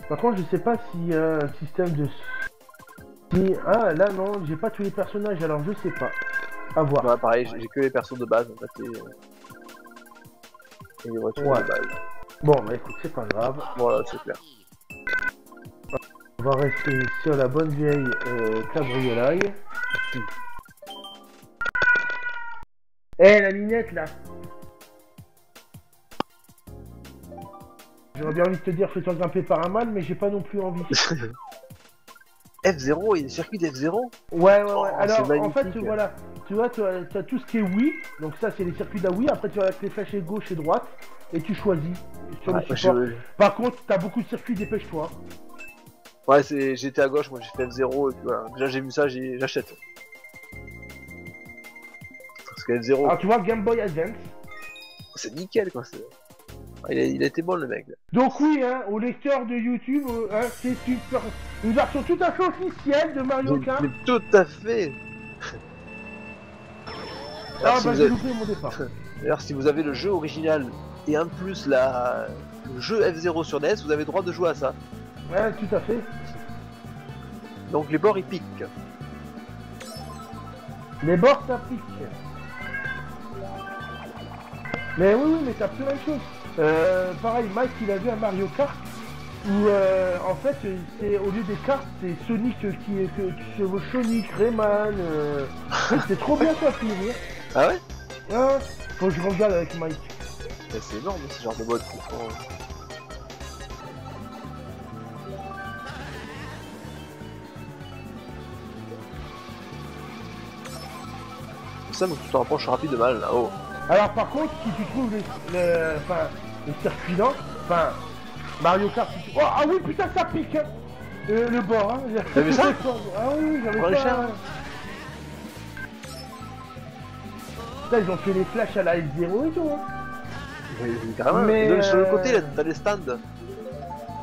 Par contre, je sais pas si un système de... Ah, là non, j'ai pas tous les personnages, alors je sais pas. À voir. Ouais, pareil, j'ai que les persos de base en fait. Et les voitures Ouais. de base. Bon, bah écoute, c'est pas grave. Voilà, c'est clair. On va rester sur la bonne vieille cabriolaille. Eh, la minette là. J'aurais bien envie de te dire fais-toi grimper par un mâle, mais j'ai pas non plus envie. F0, il y a des circuits d'F0. Ouais. Oh, Alors, c'est en fait, magnifique. voilà. Tu vois, tu as tout ce qui est Wii. Donc ça, c'est les circuits de la Wii. Après, tu vas avec les flèches gauche et droite. Et tu choisis sur Ouais, le support. je- Par contre, t'as beaucoup de circuits, dépêche-toi. Ouais, j'étais à gauche, moi j'ai fait F0 et puis voilà. Déjà j'ai vu ça, j'achète. Parce que F0, Alors, tu vois, Game Boy Advance. c'est nickel quoi. Il a été bon le mec. Là. Donc oui, hein, aux lecteurs de YouTube, hein, c'est une version tout à fait officielle de Mario Kart. Mais tout à fait. Ah Alors, si bah vous j'ai avez- loupé mon départ. D'ailleurs, si vous avez le jeu original et en plus le jeu F0 sur NES, vous avez le droit de jouer à ça. Ouais, tout à fait. Donc les bords ils piquent. Les bords ça pique. Mais oui, mais t'as plein de choses. Pareil, Mike il a vu un Mario Kart où en fait c'est au lieu des cartes c'est Sonic qui chevauche Sonic, Rayman. C'est trop bien quoi, film. Ah ouais? Hein, faut que je regarde avec Mike. Mais c'est énorme ce genre de mode. Franchement. Ça, mais tu te rapproches rapide de mal là-haut. Alors par contre, si tu trouves les circuits lents, enfin Mario Kart, oh, ah oui putain ça pique hein. Le bord hein. T'as vu ça? Ah oui, j'avais Pour les pas... chers. Putain, ils ont fait les flashs à la F0 et tout hein. Mais carrément. Mais, Et donc, sur le côté là, t'as des stands.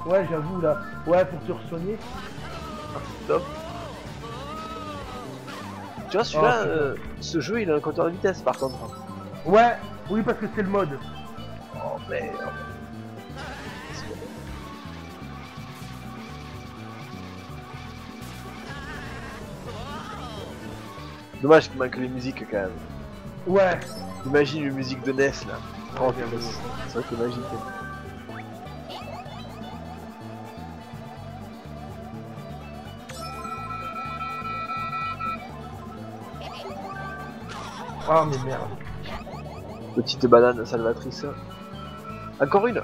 Ouais j'avoue là, ouais pour te re-soigner. Top. Tu vois celui-là, Oh, putain. ce jeu il a un compteur de vitesse par contre. Ouais, oui parce que c'est le mode. Oh merde. Dommage qu'il manque les musiques quand même. Ouais. Imagine une musique de NES là. Oh putain, j'avoue. c'est vrai que c'est magique. Ah mais merde. Petite banane salvatrice. Encore une.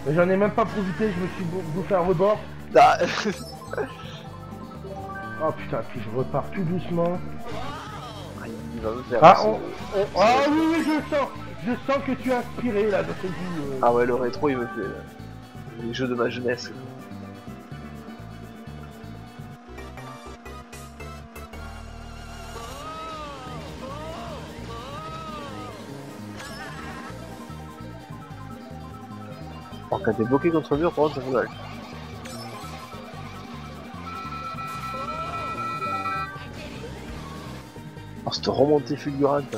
Mais j'en ai même pas profité, je me suis bouffé un rebord. Ah, Oh putain, puis je repars tout doucement. il va me faire. Ah, aussi. Ah oui, je sens que tu es inspiré là de ce goût. Ah ouais, le rétro il me fait. Les jeux de ma jeunesse. Alors quand t'es bloqué contre le mur, par contre ça fait mal. Oh, cette remontée fulgurante.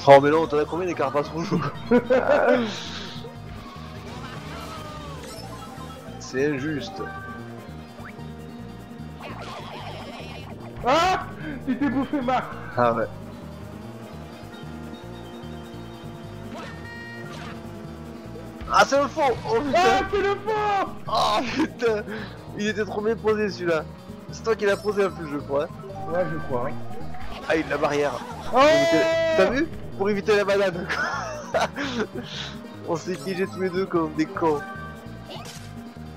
Oh mais non, t'en as combien des carapaces rouges? C'est injuste. Ah, tu t'es bouffé ma. Ah ouais. Ah c'est le fond. Oh Ah, putain. c'est le fond. Oh putain. Il était trop bien posé celui-là. C'est toi qui l'as posé en plus je crois. Ouais, je crois. Hein. Ah il a la barrière. Oh, T'as vu? Pour éviter la banane. On s'est piégés tous les deux comme des cons.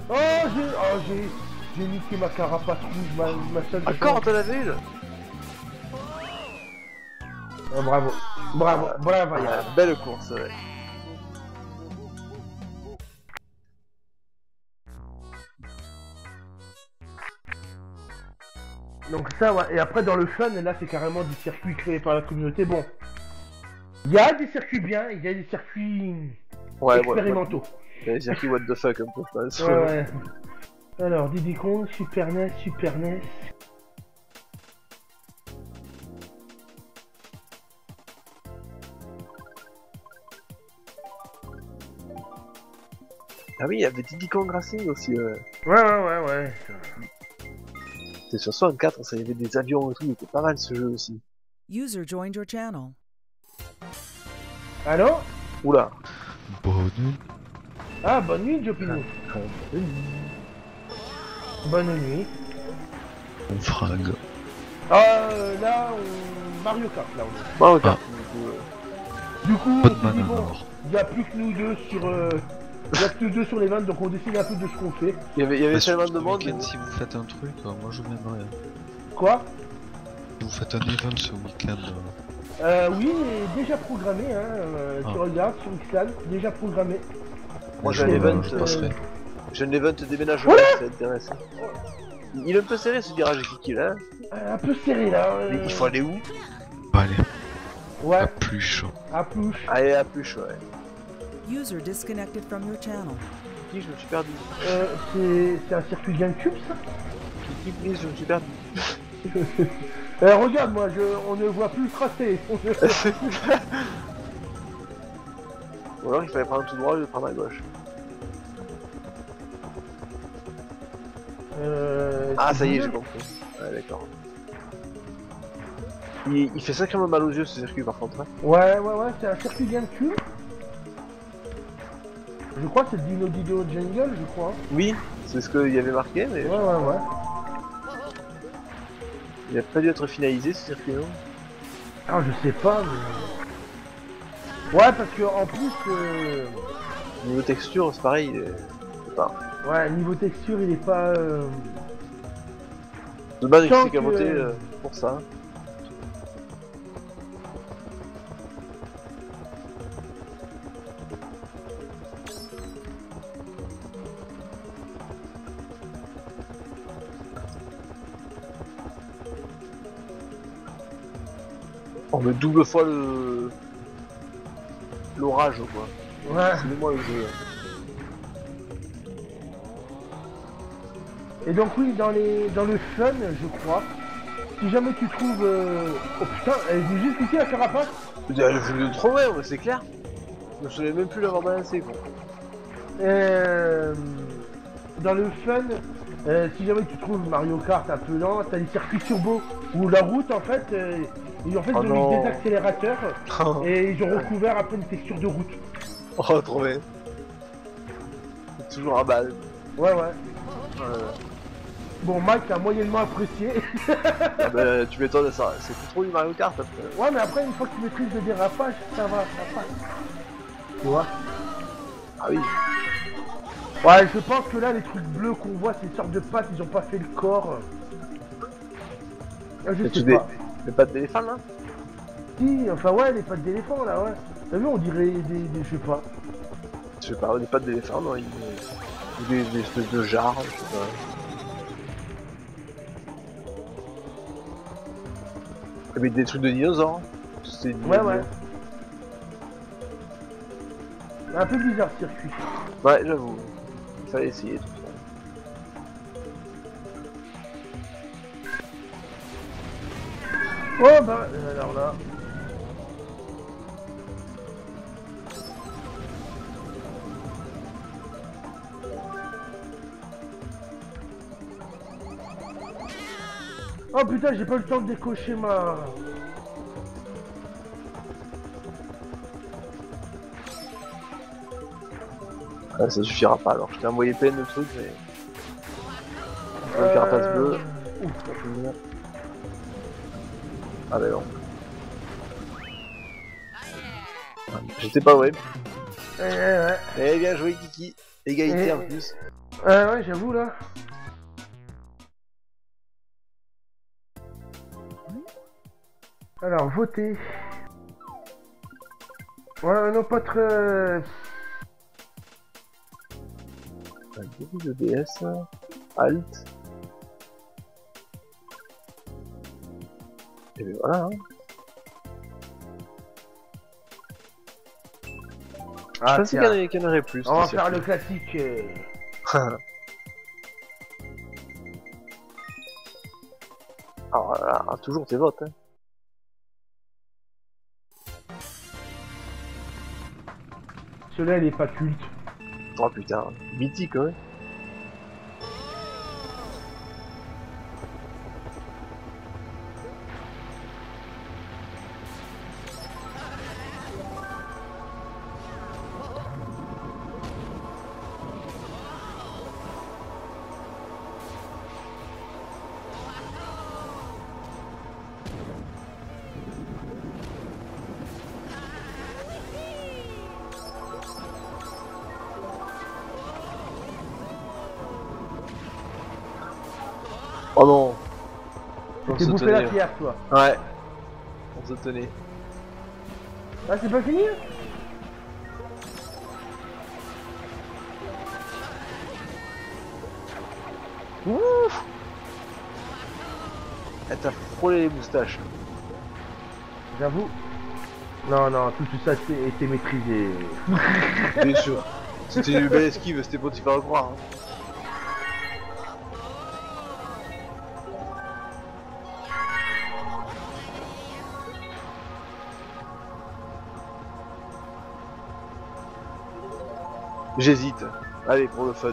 j'ai niqué ma carapace rouge, ma seule. Encore t'en avais une? Bravo, bravo, bravo. Ah, belle course ouais. Donc ça, ouais. Et après dans le fun, là c'est carrément des circuits créés par la communauté. Bon, il y a des circuits bien, il y a des circuits expérimentaux. Ouais. Les circuits what the fuck un peu. Ouais. Alors, Diddy Kong, Super NES, Super NES. Ah oui, il y avait Diddy Kong Racing aussi. Ouais. C'était sur 64, ça y avait des avions et tout, il était pas mal ce jeu aussi. User joined your channel. Allô? Oula. Bonne nuit. Ah, bonne nuit, Jopino. Bonne nuit. On frag. Là, Mario Kart, là, on est. Bon, regarde. Du coup, Bonne on s'est manne dit, bon, alors. il n'y a plus que nous deux sur... Il y a que nous deux sur les vannes, donc on décide un peu de ce qu'on fait. Il y avait Bah, tellement surtout de ce monde. week-end, si vous faites un truc, moi je viendrai. Quoi? Si vous faites un event ce week-end, Oui, déjà programmé, hein. Tu regardes sur Xlan, déjà programmé. Moi j'ai un event, je passerai. j'ai un event déménagement, ça intéressant. Il est un peu serré ce virage Kiki là. Un peu serré là. Mais il faut aller où? Bah, allez, Ouais, à plus chaud. à Plouche. Allez à plus ouais. User disconnected from your channel. Kiki, je me suis perdu. C'est un circuit GameCube ça? Kiki, please, je me suis perdu. Regarde moi, on ne voit plus le tracé. Ou alors il fallait prendre tout droit et le prendre à gauche. Ah ça y est, j'ai compris. Ouais d'accord. Il fait sacrément mal aux yeux ce circuit par contre. Hein. Ouais, c'est un circuit GameCube. Je crois que c'est le Dino Dido Jungle, je crois. Oui, c'est ce qu'il y avait marqué, mais Ouais. il a pas dû être finalisé ce circuit non? Ah, je sais pas, mais... Ouais, parce que en plus... Niveau texture, c'est pareil, je sais pas. Ouais, niveau texture, il est pas... De base, il Tant s'est qu'à que- voter pour ça. On met double fois l'orage quoi. Ouais. C'est moi le jeu. Et donc oui, dans le fun, je crois, si jamais tu trouves... Oh putain, elle est juste ici la carapace. Je l'ai trop loin, mais c'est clair. Je me souviens même plus l'avoir balancé quoi. Dans le fun, si jamais tu trouves Mario Kart un peu lent, t'as des circuits turbo où la route en fait, ils ont Oh mis non. des accélérateurs et ils ont recouvert un peu une texture de route. Oh trop bien. C'est toujours à balle. Ouais. Bon, Mike a moyennement apprécié. Ah bah, tu m'étonnes ça, c'est plus trop du Mario Kart après. Ouais, mais après, une fois que tu maîtrises le dérapage, ça va, ça passe. Tu vois? Ah oui. Ouais, je pense que là, les trucs bleus qu'on voit, c'est une sorte de pattes, ils ont pas fait le corps. Je sais pas. Mais pas d'éléphant là? Si, enfin ouais, les pattes d'éléphant là, ouais. T'as vu, on dirait des je sais pas. Je sais pas, des pattes d'éléphant, non, ou des espèces de jarres, je sais pas. Mais des trucs de dinosaures. C'est Ouais. Un peu bizarre ce circuit. Ouais, j'avoue. Il fallait essayer tout ça. Oh bah, alors là. Oh putain, j'ai pas eu le temps de décocher ma... Ah, ça suffira pas alors, je t'ai envoyé plein de trucs mais... Le carapace bleu. Ouf. Ça fait bien. Ah bah non. Ah, j'étais pas web. Ouais. Eh bien joué Kiki. Égalité en plus. Ouais, j'avoue là. Alors, voter. Ouais, non, pas très... Beaucoup de DS. Alt. Et bien voilà. Hein. Ah, Je pensais qu'il y en aurait plus. on va faire le classique. Alors là, toujours tes votes. Hein. Celui-là, il est pas culte. Oh putain, mythique ouais. Oh non. On T'es se bouffé la tenait. pierre, toi. Ouais. On se tenait. Ah, c'est pas fini? Ouf. Elle t'a frôlé les moustaches. J'avoue. Non, tout ça était maîtrisé. Bien sûr. C'était une belle esquive, c'était pour t'y faire croire. Hein. J'hésite. Allez, pour le fun.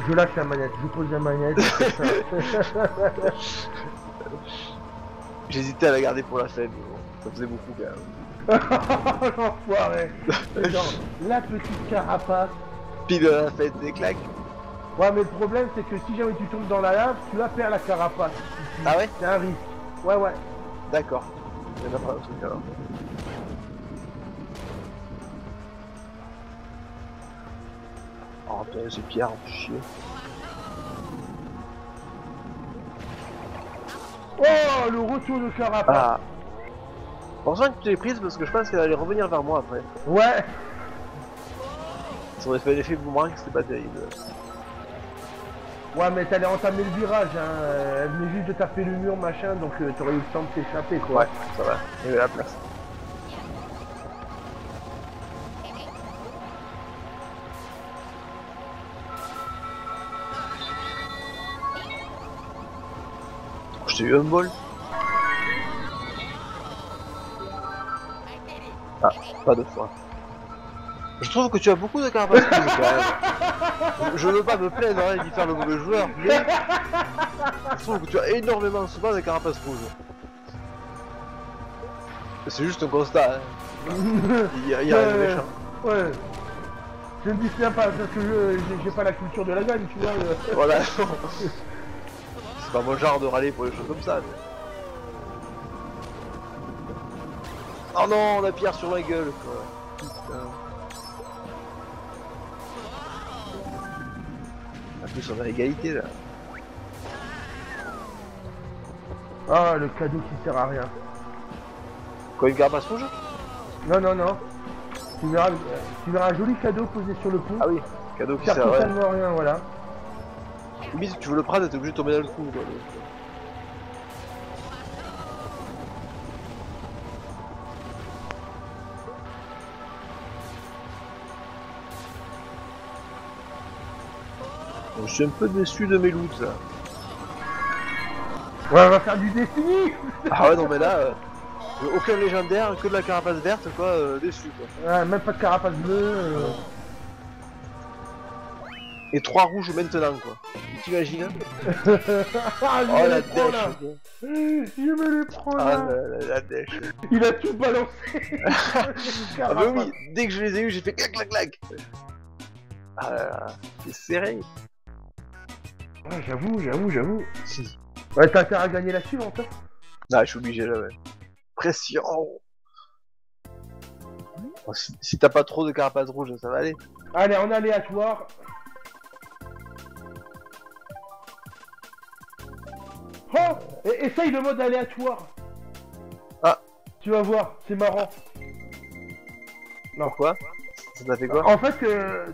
Je lâche la manette, je pose la manette. J'hésitais à la garder pour la scène, mais bon, ça faisait beaucoup quand même. L'enfoiré. Genre, la petite carapace. Pile à la fête, des claques. Ouais, mais le problème, c'est que si jamais tu tombes dans la lave, tu la perds la carapace. Ah ouais? C'est un risque. Ouais. D'accord. Il y en a pas un truc alors. Oh putain, c'est Pierre, chier. Oh, le retour de carapace. Ah. Heureusement que tu l'es prise parce que je pense qu'elle allait revenir vers moi après. Ouais. Ça aurait fait l'effet boomerang, c'était pas terrible. Ouais, mais t'allais entamer le virage, hein. Elle venait juste de taper le mur, machin, donc t'aurais eu le temps de t'échapper, quoi. Ouais, ça va, il y avait la place. Je t'ai eu un bol. Ah, pas deux fois. Je trouve que tu as beaucoup de carapaces rouges quand même. Je veux pas me plaindre hein, ni faire le mauvais joueur, mais je trouve que tu as énormément souvent de carapaces rouges. C'est juste un constat. Hein. Il y a rien de méchant. Ouais. Je ne dis rien pas parce que j'ai pas la culture de la gagne, tu vois. Voilà. C'est pas mon genre de râler pour les choses comme ça. Mais... Oh non, la pierre sur la gueule quoi. Putain. En plus on a égalité là. Ah, le cadeau qui sert à rien. Quoi, une carapace rouge? Non. Tu verras un joli cadeau posé sur le pont. Ah oui, cadeau qui Sert sert à rien. totalement à rien, voilà. Limite si tu veux le prendre, t'es obligé de tomber dans le coup quoi. Je suis un peu déçu de mes loots là. Ouais, on va faire du Destiny. Ah ouais non mais là, aucun légendaire, que de la carapace verte quoi, déçu quoi. Ouais, même pas de carapace bleue. et 3 rouges maintenant quoi. Tu t'imagines hein? Ah, je Oh me la les prends, là. dèche quoi. Je me les prends Ah là. la dèche. Il a tout balancé. Ah bah oui, dès que je les ai eus, j'ai fait clac clac clac. Ah là là, c'est serré. Ouais, j'avoue. Ouais, t'as intérêt à gagner la suivante. Hein. Ah, je suis obligé là, ouais. Pression. Bon, si t'as pas trop de carapace rouge, ça va aller. Allez, en aléatoire. Oh, essaye le mode aléatoire. Ah. Tu vas voir, c'est marrant. Non. Pourquoi? Ça t'a fait quoi? En fait,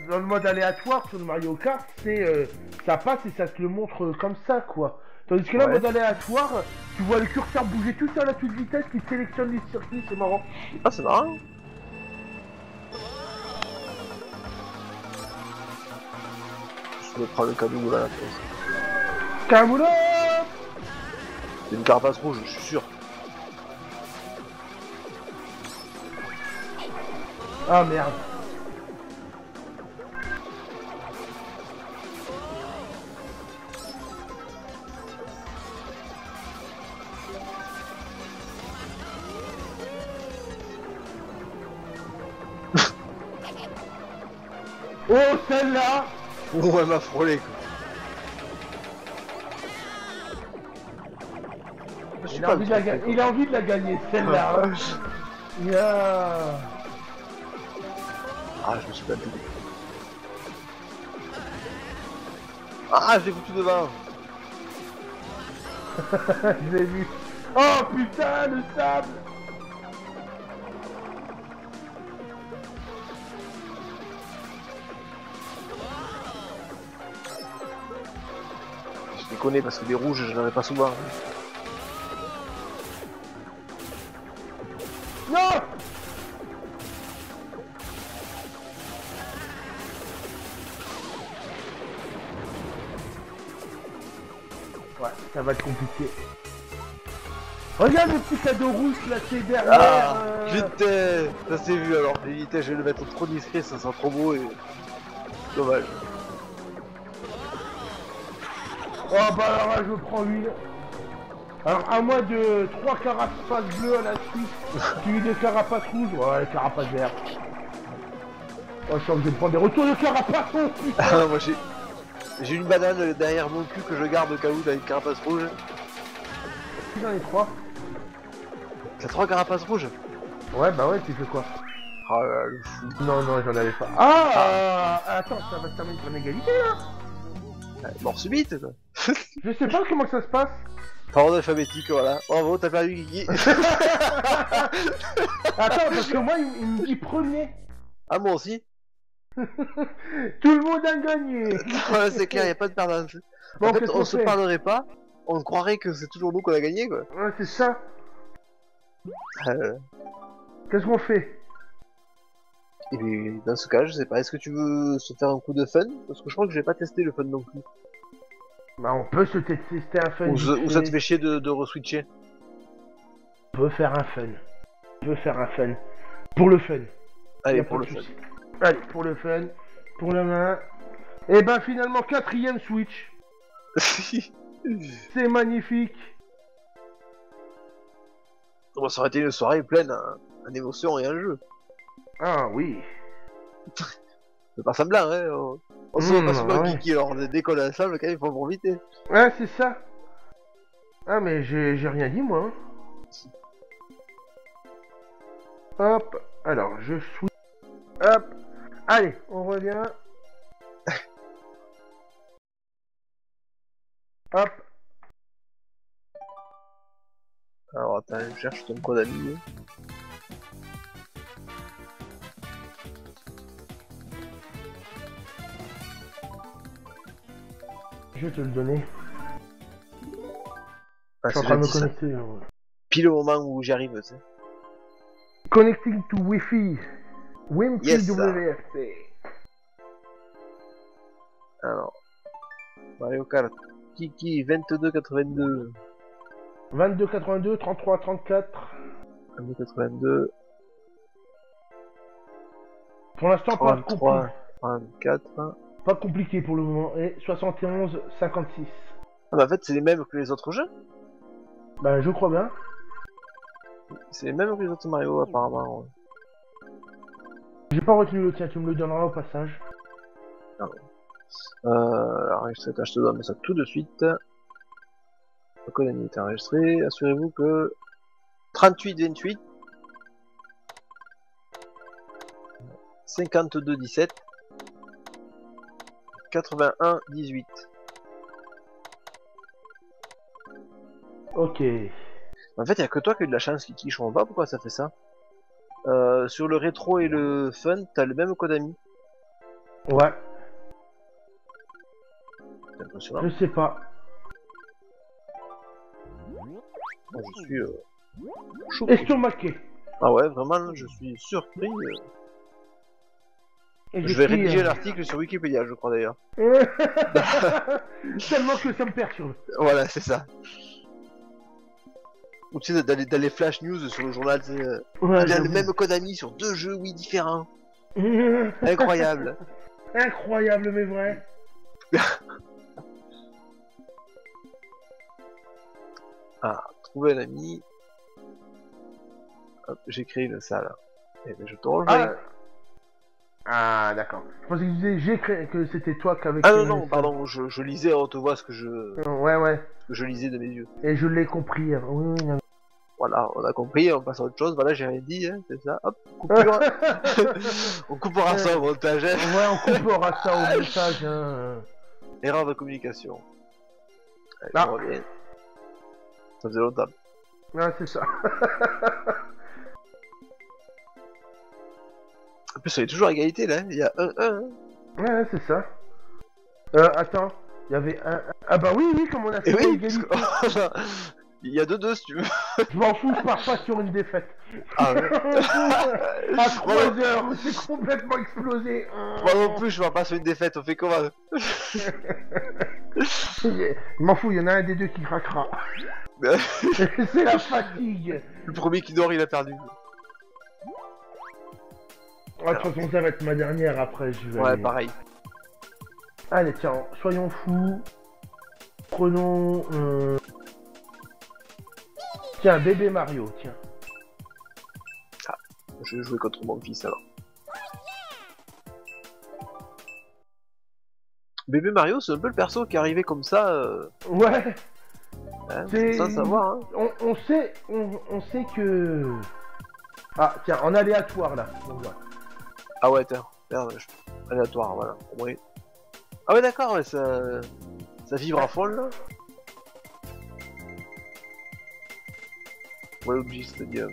dans le mode aléatoire sur le Mario Kart, c'est ça passe et ça te le montre comme ça, quoi. Tandis que là, Ouais. mode aléatoire, tu vois le curseur bouger tout seul à toute vitesse qui sélectionne les circuits, c'est marrant. Ah, c'est marrant. Je vais prendre le cadeau là, la place. Camoula. C'est une carapace rouge, je suis sûr. Ah merde. Oh, celle-là. Oh, elle m'a frôlé quoi. Je suis Il a, pas envie de la trompé, il a envie de la gagner, celle-là. quoi. Hein. Yeah. Ah, je me suis pas dit. Ah, je l'ai foutu devant. Je l'ai vu. Oh putain, le sable. Je les connais parce que les rouges, je n'en ai pas souvent. Non. Ouais, ça va être compliqué. Regarde le petit cadeau rouge là, c'est derrière. Ah, putain, ça s'est vu alors. Putain, je vais le mettre trop discret, ça sent trop beau et... Dommage. Oh bah alors là, je prends une. Alors à moins de 3 carapaces bleues à la suite, puis des carapaces rouges, ouais, carapaces vertes. Oh, je sens que je vais prendre des retours de carapace, oh putain. Ah, moi j'ai une banane derrière mon cul que je garde au cas où dans une carapace rouge. J'en ai 3. T'as 3 carapaces rouges? Ouais, bah ouais, tu fais quoi? Oh là là, le fou. Non, non, j'en avais pas. Ah, attends, ça va se terminer sur une égalité là. Mort subite quoi. Je sais pas comment ça se passe. Par ordre alphabétique, voilà. Bravo, t'as perdu Guigui. Attends, parce que moi, il me dit premier. Ah, moi aussi. Tout le monde a gagné. Ouais, c'est clair, y'a pas de perdant. Bon, En fait, qu'est-ce on qu'on se fait? parlerait pas, on croirait que c'est toujours nous qu'on a gagné quoi. Ouais, c'est ça. Euh, Qu'est-ce qu'on fait? et dans ce cas, je sais pas, est-ce que tu veux se faire un coup de fun? Parce que je crois que j'ai pas testé le fun non plus. Bah, on peut se tester un fun. Ou vite ça te fait. fait chier de re-switcher? On peut faire un fun. On peut faire un fun. Pour le fun. Y Allez, a pour pas le de fun. souci. Allez, pour le fun. Pour la main. Et ben finalement, 4ème Switch. C'est magnifique. Bon, ça aurait été une soirée pleine en émotions et en jeu. Ah oui. C'est pas semblant, hein. On se voit pas souvent ouais. Kiki, alors dès qu'on est ensemble, quand même, il faut en profiter. Ouais, c'est ça. Ah, mais j'ai rien dit, moi. Hein. Hop. Alors, je suis... Hop. Allez, on revient. Hop. Alors attends, je cherche ton code ami. Je vais te le donner. Ah, Je suis en c'est train de me gentil, ça. connecter. Hein. Pile au moment où j'y arrive, tu sais. Connecting to Wi-Fi. Wimpy Yes, WFC. Alors. Mario Kart. Kiki 2282. 22, 82, 33, 34. 2282. Pour l'instant, pas de 33, compris. 34. Pas compliqué pour le moment. Et 71-56. Ah bah en fait c'est les mêmes que les autres jeux. Bah je crois bien. C'est les mêmes que les autres Mario apparemment. J'ai pas retenu le tien, tu me le donneras au passage. Alors je te donne ça tout de suite. Le code est enregistré. Assurez-vous que 38-28 52-17 81-18. Ok. En fait, il y a que toi qui as eu de la chance, Kiki. Je comprends pas pourquoi ça fait ça. Sur le rétro et le fun, t'as le même code ami. Ouais, C'est impressionnant. je sais pas. Moi, je suis chaud. Estomaqué. Ah ouais, vraiment, là, je suis surpris. Et Je vais j'écris, rédiger l'article sur Wikipédia, je crois d'ailleurs. Tellement que ça me perturbe. Voilà, c'est ça. Ou tu sais, dans les flash news sur le journal, tu sais, Ouais, il a le j'avoue. même code ami sur 2 jeux, oui, différents. Incroyable. Incroyable mais vrai. Ah, trouver un ami. Hop, j'ai créé une salle. Et ben, je te rejoins. Ah d'accord. Je pensais que tu disais j'ai créé que c'était toi qui avais Ah créé non, non, ça. pardon, je lisais à haute voix ce que Ouais ouais. je lisais de mes yeux. Et je l'ai compris. Oui, oui, Voilà, on a compris, on passe à autre chose. Voilà, j'ai rien dit, hein, c'est ça. Hop, coupure. On coupera ça au montage. Hein. Ouais, on coupera ça au montage. Hein. Erreur de communication. Allez, Ah. on revient. Ça faisait longtemps. Ouais, c'est ça. En plus, on est toujours à égalité là, hein. Il y a 1-1. Hein. Ouais, c'est ça. Attends, il y avait un... Ah bah oui, oui, comme on a fait Et oui, égalité. parce que... il y a 2-2 si tu veux. Je m'en fous, je pars pas sur une défaite. Ah ouais. À 3 heures, c'est complètement explosé. Moi non plus, je vais pas sur une défaite, on fait comment? Je m'en fous, il y en a un des deux qui craquera. C'est la fatigue. Le premier qui dort, il a perdu. Ah, de toute façon, ça va être ma dernière après. Je vais Ouais, aller- pareil. Allez, tiens, soyons fous. Prenons. Tiens, bébé Mario, tiens. Je vais jouer contre mon fils alors. Bébé Mario, c'est un peu le perso qui est arrivé comme ça, Ouais, hein, C'est- sans savoir. Hein. on sait que. Ah, tiens, en aléatoire là. Donc, voilà. Ah ouais, tiens, merde, aléatoire, voilà. Au moins. Ah ouais, d'accord, ouais, ça vibre à fond là. Ouais, obligé, c'est-à-dire.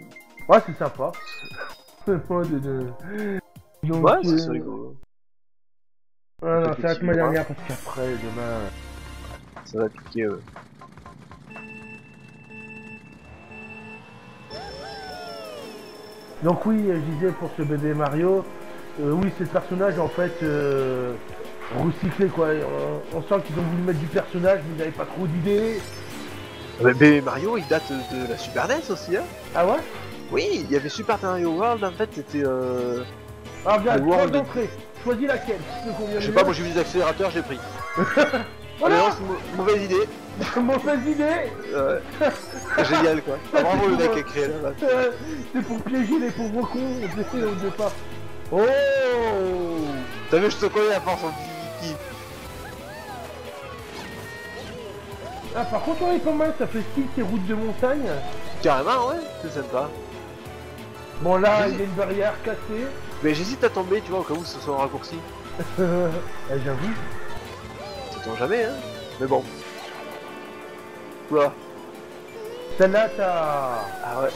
Ouais, c'est sympa. Donc, Ouais, c'est rigolo. Ah non, ça va être ma Effectivement. dernière parce qu'après, demain. Ça va piquer. Donc oui, je disais pour ce bébé Mario, oui, c'est le personnage en fait recyclé quoi. On sent qu'ils ont voulu mettre du personnage, mais ils n'avaient pas trop d'idées. Mais Bébé Mario, il date de la Super NES aussi, hein. Ah ouais? Oui, il y avait Super Mario World, en fait, c'était Ah regarde, Le trois World- d'entrée. Choisis laquelle? Tu te conviens Je sais mieux pas, moi j'ai vu des accélérateurs, j'ai pris. Voilà. Alors, c'est mauvaise idée. Mauvaise idée. C'est génial quoi. Ah, bravo le mec qui a créé là. C'est pour piéger les pauvres cons, j'ai fait au départ. Oh! T'as vu, je te connais à force en petit. Ah par contre on est pas mal, ça fait style ces routes de montagne. Carrément, ouais, c'est sympa. Bon là Oui. il y a une barrière cassée. Mais j'hésite à tomber, tu vois, au cas où ce soit un raccourci. J'avoue. Ça tombe jamais, hein. Mais bon. Oula. Celle-là t'as... Ah ouais.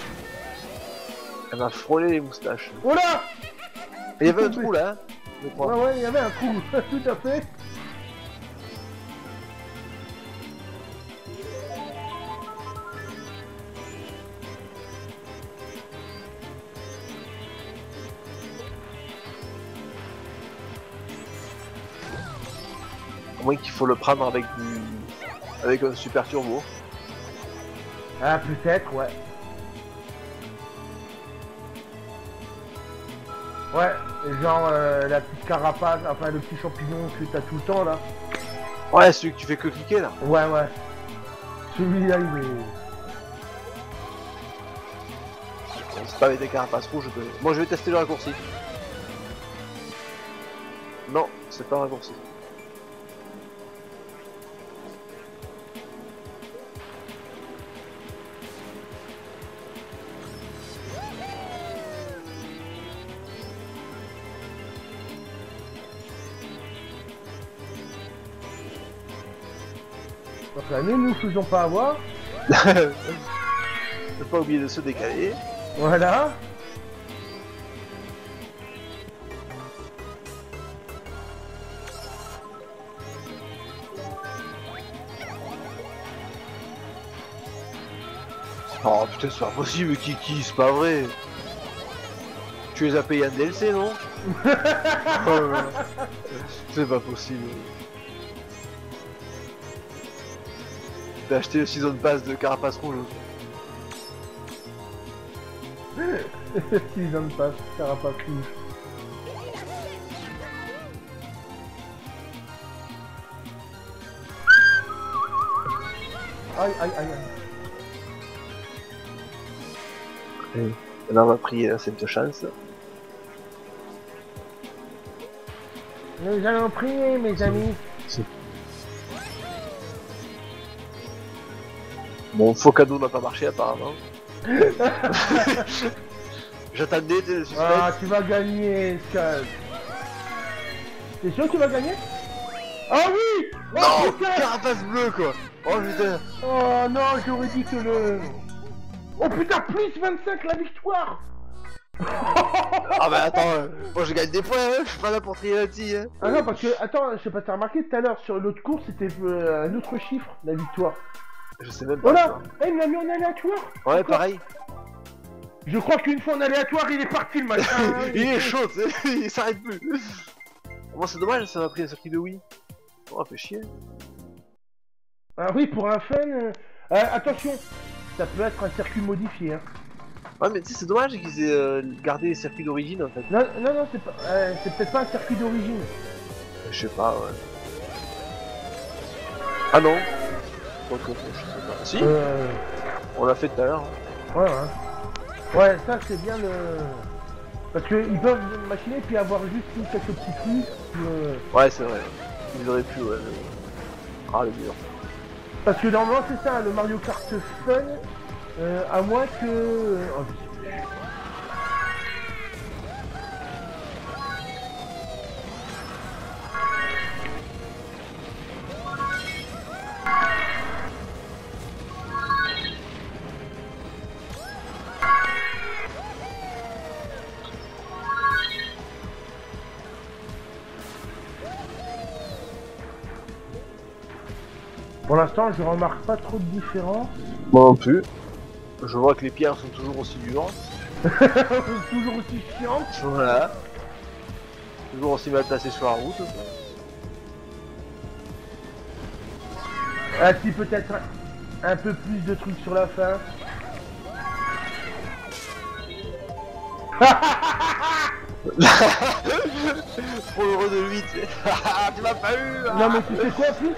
Elle m'a frôlé les moustaches. Oh là! Et il y avait un trou là, hein, je crois. Ouais ouais, il y avait un trou, tout à fait. À moins qu'il faut le prendre avec avec un super turbo. Ah peut-être, ouais. Ouais, genre la petite carapace, enfin le petit champignon que t'as tout le temps là. Ouais, celui que tu fais que cliquer là. Ouais, ouais. Celui-là, il est... Bon, c'est pas avec des carapaces rouges. Moi je vais tester le raccourci. Non, c'est pas un raccourci. Donc là, ne nous faisons pas avoir. Ne pas oublier de se décaler. Voilà. Oh putain, c'est pas possible, Kiki, c'est pas vrai. Tu les as payés un DLC, non? C'est pas possible. T'as acheté le season pass de carapace rouge. Season pass, carapace rouge. Aïe, aïe, aïe, aïe. Et là on va prier cette chance. Nous allons prier, mes amis. Mon faux cadeau n'a pas marché apparemment. J'attendais le suspense. Ah, tu vas gagner, Scud. T'es sûr que tu vas gagner? Ah oui! Oh, Non, putain! carapace bleue quoi. Oh putain. Oh non, j'aurais dit que le... Oh putain, plus 25 la victoire! Ah bah attends, moi je gagne des points, hein. Je suis pas là pour trier là-dessus. Hein. Ah non, parce que, attends, je sais pas si t'as remarqué tout à l'heure, sur l'autre course, c'était un autre chiffre, la victoire. Je sais même pas. Voilà! Eh, il me l'a mis en aléatoire! Ouais, D'accord. pareil. Je crois qu'une fois en aléatoire, il est parti le machin! Il est chaud, tu sais, il s'arrête plus. Moi c'est dommage, ça m'a pris un circuit de Wii. Oh, fait chier. Ah oui, pour un fun... attention! Ça peut être un circuit modifié, hein. Ouais, mais tu sais, c'est dommage qu'ils aient gardé les circuits d'origine en fait. Non, non, non, c'est pas... c'est peut-être pas un circuit d'origine. Je sais pas, ouais. Ah non. Je sais pas. Si, on l'a fait tout à l'heure. Hein. Ouais, ouais. Ouais, ça c'est bien le... Parce qu'ils peuvent machiner puis avoir juste mis quelques petits trucs. Ouais, c'est vrai. Ils auraient pu, ouais. Ah, le dur. Parce que normalement c'est ça, le Mario Kart Fun, à moins que... oh, je sais plus. Pour l'instant, je remarque pas trop de différence. Moi non plus. Je vois que les pierres sont toujours aussi dures. Toujours aussi chiante. Voilà. Toujours aussi mal placées sur la route. Ah si, peut-être un peu plus de trucs sur la fin. Trop heureux de lui, tu sais. Tu m'as pas eu. Non mais tu sais quoi en plus?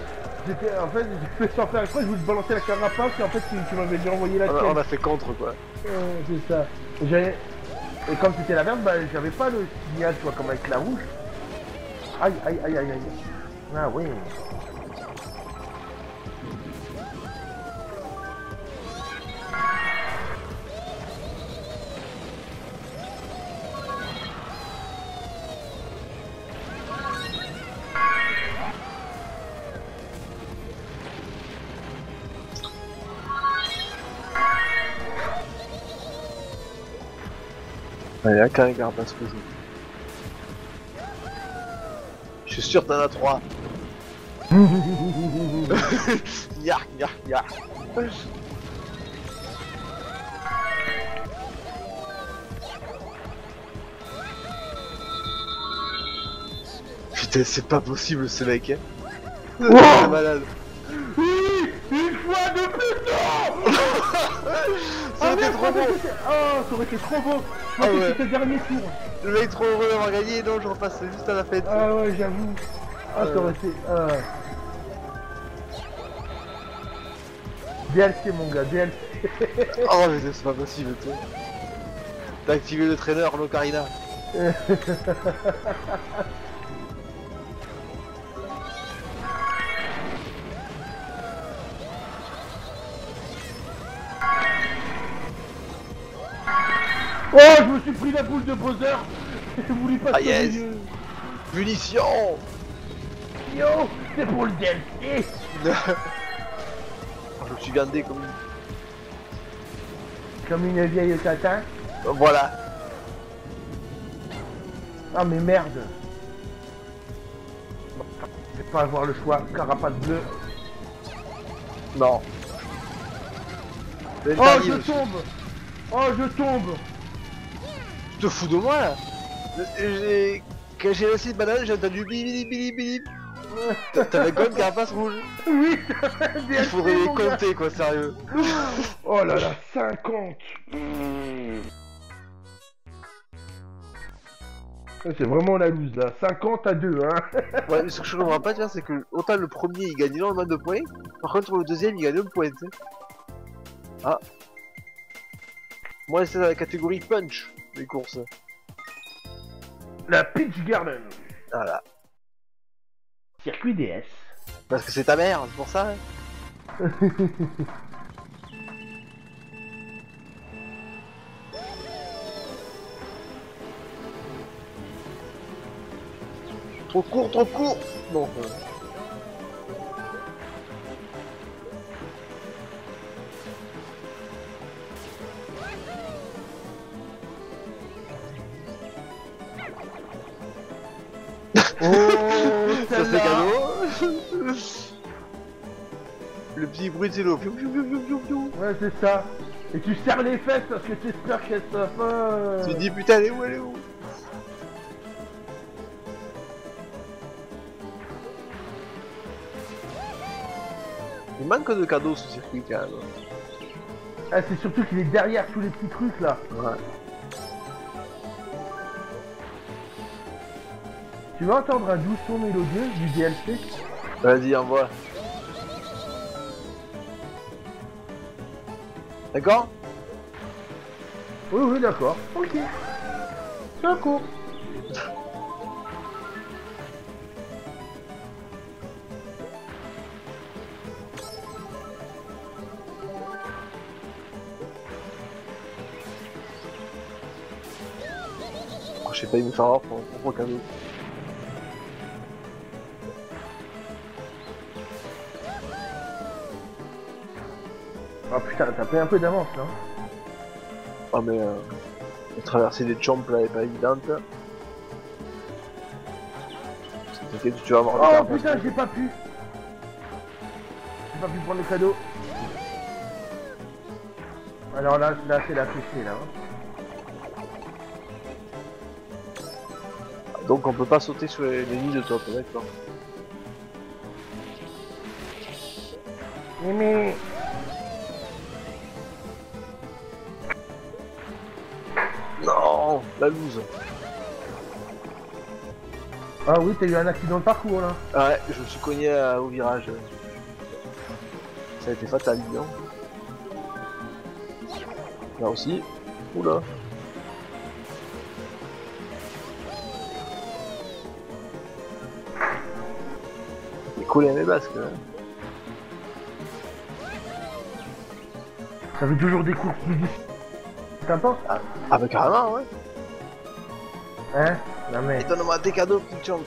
En fait, j'ai fait sans faire exprès, je voulais te balancer la carapace et en fait tu m'avais déjà envoyé la tienne. On a fait contre quoi. C'est ça. Et comme c'était l'inverse, bah j'avais pas le signal, tu vois, comme avec la rouge. Aïe, aïe, aïe, aïe, aïe. Ah oui. Allez, là, quand regarde pas ce que je joue. Je suis sûr que t'en as 3. Yark, yark, yark. Putain, c'est pas possible ce mec, hein. C'est malade. Oui, une fois de plus. C'est c'était merde, trop beau. Oh, ça aurait été trop beau. Je Ah pensais que ouais. c'était le dernier tour. Le mec trop heureux d'avoir gagné, non, je repasse juste à la fête. Ah ouais, j'avoue. Ah, ça aurait été... DLC, mon gars, DLC. Oh, mais c'est pas possible, toi. T'as activé le trainer, l'Ocarina. Oh, je me suis pris la boule de Bowser. Je voulais pas Ah, au yes. milieu. Munition. Yo, c'est pour le DLC. Je me suis gardé comme... Comme une vieille tatin. Voilà. Ah mais merde. Je vais pas avoir le choix. Carapace bleue. Non. Oh, je tombe. Oh, je tombe. Tu te fous de moi, là? Quand j'ai laissé une banane, j'ai entendu bili bili bili. T'avais quand même une carapace rouge. Oui, Il faudrait les mon gars. compter, quoi, sérieux. Oh là là, 50. C'est vraiment la loose là, 50 à 2 hein. Ouais, mais ce que je comprends pas, tu vois, c'est que autant le premier il gagne énormément de points, par contre le deuxième il gagne 1 point, tu sais. Ah. Moi c'est dans la catégorie punch, les courses. La Peach Garden. Voilà. Circuit DS. Parce que c'est ta mère, c'est pour ça. Hein. Trop court, trop court. Bon. Oh, Ça c'est celle-là. cadeau. Le petit bruit de l'eau. Ouais, c'est ça. Et tu serres les fesses parce que tu espères qu'elle soit pas... Tu te dis putain, elle est où, elle est où? Il manque de cadeaux ce circuit quand même. Ah, c'est surtout qu'il est derrière tous les petits trucs là. Ouais. Tu vas entendre un doux son mélodieux du DLC? Vas-y, envoie. D'accord? Oui, oui, d'accord. Ok. D'accord. Oh, je sais pas, il me fait avoir pour mon cadeau. Ah putain, t'as pris un peu d'avance là. Ah mais la traversée des champs là est pas évidente. T'inquiète, tu vas avoir le Oh carapace putain, rouge. j'ai pas pu. J'ai pas pu prendre le cadeau. Alors là c'est la fessée là. Donc on peut pas sauter sur les nids de top, d'accord. Mais... Non, la loose. Ah oui, t'as eu un accident de parcours là. Ouais, je me suis cogné au virage. Ça a été fatal, dis donc. Là aussi. Oula. Il est collé à mes basques. Là. Ça fait toujours des courses plus difficiles. T'en penses? Ah bah carrément, ouais. Hein? Non mais... Et donne-moi tes cadeaux, petit champ.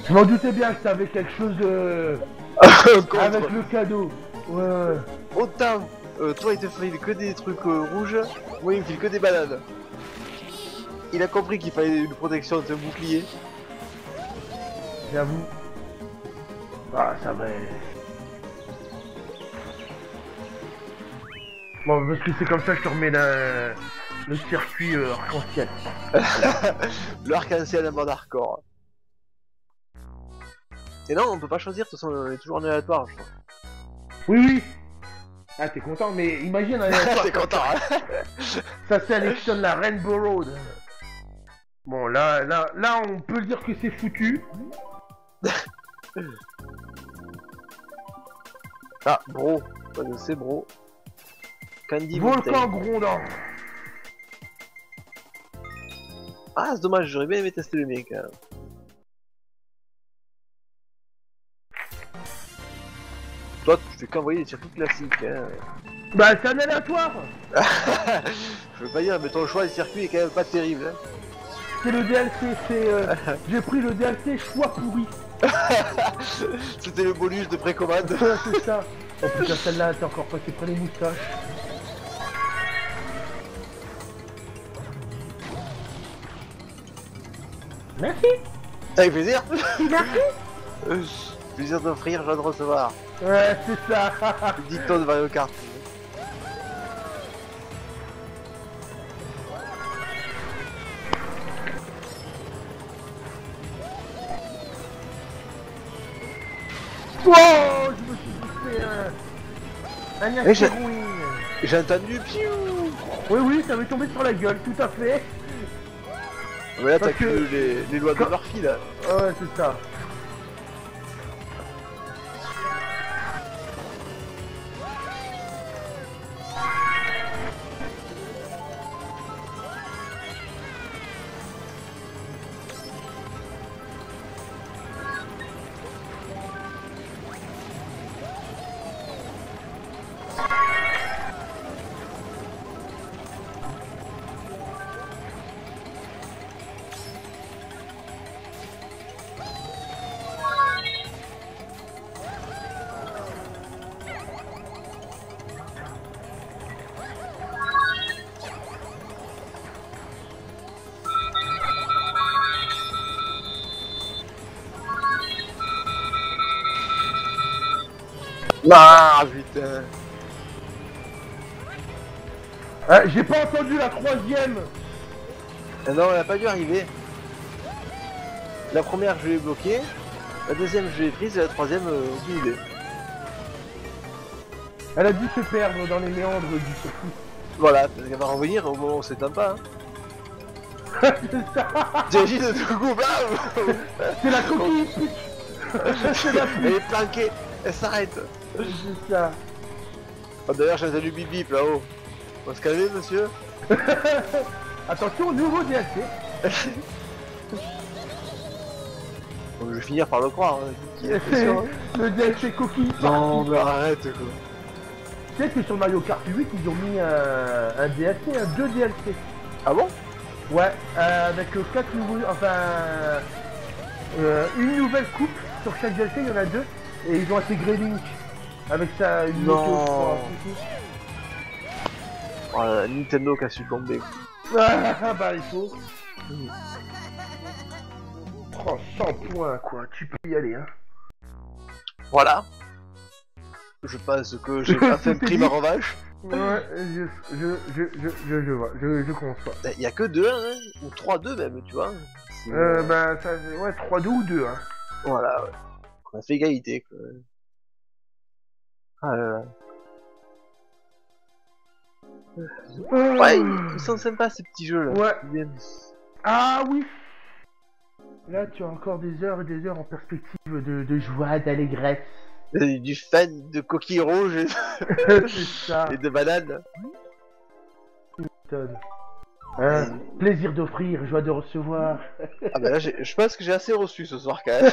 Je m'en doutais bien que t'avais quelque chose Contre. avec le cadeau. Ouais, ouais. Autant, toi il te file que des trucs rouges, moi il me file que des bananes. Il a compris qu'il fallait une protection de bouclier. J'avoue. Ah, ça va. Bon, parce que c'est comme ça que je te remets le circuit arc-en-ciel. Le arc-en-ciel en mode hardcore. Et non, on peut pas choisir, de toute façon, on est toujours en aléatoire, je crois. Oui, oui. Ah, t'es content, mais imagine un aléatoire. T'es content, hein. Ça sélectionne la Rainbow Road. Bon, là, on peut dire que c'est foutu. Ah, bro. C'est bro. Candy Volcan Mountain. grondant. Ah, c'est dommage, j'aurais bien aimé tester le mien, quand même. Toi, tu fais qu'envoyer des circuits classiques, hein. Bah, c'est un aléatoire. Je veux pas dire, mais ton choix de circuit est quand même pas terrible, hein. C'est le DLC, j'ai pris le DLC choix pourri. C'était le bonus de précommande. C'est ça. Oh putain, celle-là, t'es encore passé près les moustaches. Merci. Avec plaisir. Merci. Plaisir d'offrir, joie de recevoir. Ouais, c'est ça. Dicton de Mario Kart. Oh, je me suis fait un Et j'ai- Yakirouine. J'ai entendu piou. Oui, oui, ça m'est tombé sur la gueule, tout à fait. Mais là, t'as Parce que que- les lois de Murphy, là. Ouais, c'est ça. Ah, putain. J'ai pas entendu la troisième. Ah non, elle a pas dû arriver. La première, je l'ai bloquée. La deuxième, je l'ai prise. Et la troisième, aucune idée. Elle a dû se perdre dans les méandres du circuit. Voilà, parce qu'elle va revenir au moment où on s'éteint pas. Hein. C'est ça. T'imagines de tout coup, bam. C'est la coquille. C'est la Elle est planquée. Elle s'arrête. C'est ça. Oh, d'ailleurs, j'ai entendu bip bip là-haut. On va se calmer, monsieur. Attention, nouveau DLC. Bon, je vais finir par le croire. Hein. Qui est sûr, hein. Le DLC coquille. Non, mais arrête quoi. Tu sais que sur Mario Kart 8, ils ont mis un DLC, deux DLC. Ah bon? Ouais, avec 4 nouveaux, enfin, une nouvelle coupe sur chaque DLC, il y en a 2, et ils ont intégré Link avec ça une Non. moto, je crois. Oh, Nintendo qui a succombé. Ah bah il faut. Oh, 100 points quoi, tu peux y aller hein. Voilà. Je pense que j'ai pas fait prime à revanche. Ouais, je vois, je conçois. Il y a que 2, hein, ou 3-2 même, tu vois. C'est- Bah ça, ouais, 3-2 ou 2 hein. Voilà, ouais. On a fait égalité, quoi. Ah là là. Ouais, ils sont sympas ces petits jeux là. Ouais. C'est bien. Ah oui. Là tu as encore des heures et des heures en perspective de joie, d'allégresse. Du fan de coquilles rouges C'est ça. et de bananes. Todd. Plaisir d'offrir, joie de recevoir. Ah bah là, je pense que j'ai assez reçu ce soir quand même.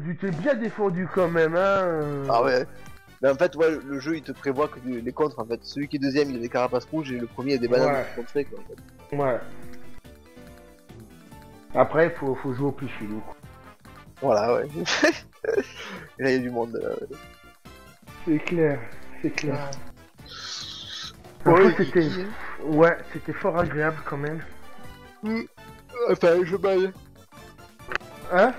Tu t'es bien défendu quand même, hein. Ah ouais. Mais en fait, ouais, le jeu il te prévoit que les contres en fait. Celui qui est deuxième il a des carapaces rouges et le premier il a des bananes Ouais. contrées quoi. En fait. Ouais. Après, faut jouer au plus filou. Quoi. Voilà, ouais. Et là il y a du monde. Ouais. C'est clair, c'est clair. Ouais, Après, c'était fort agréable quand même. Enfin, je baille. Hein?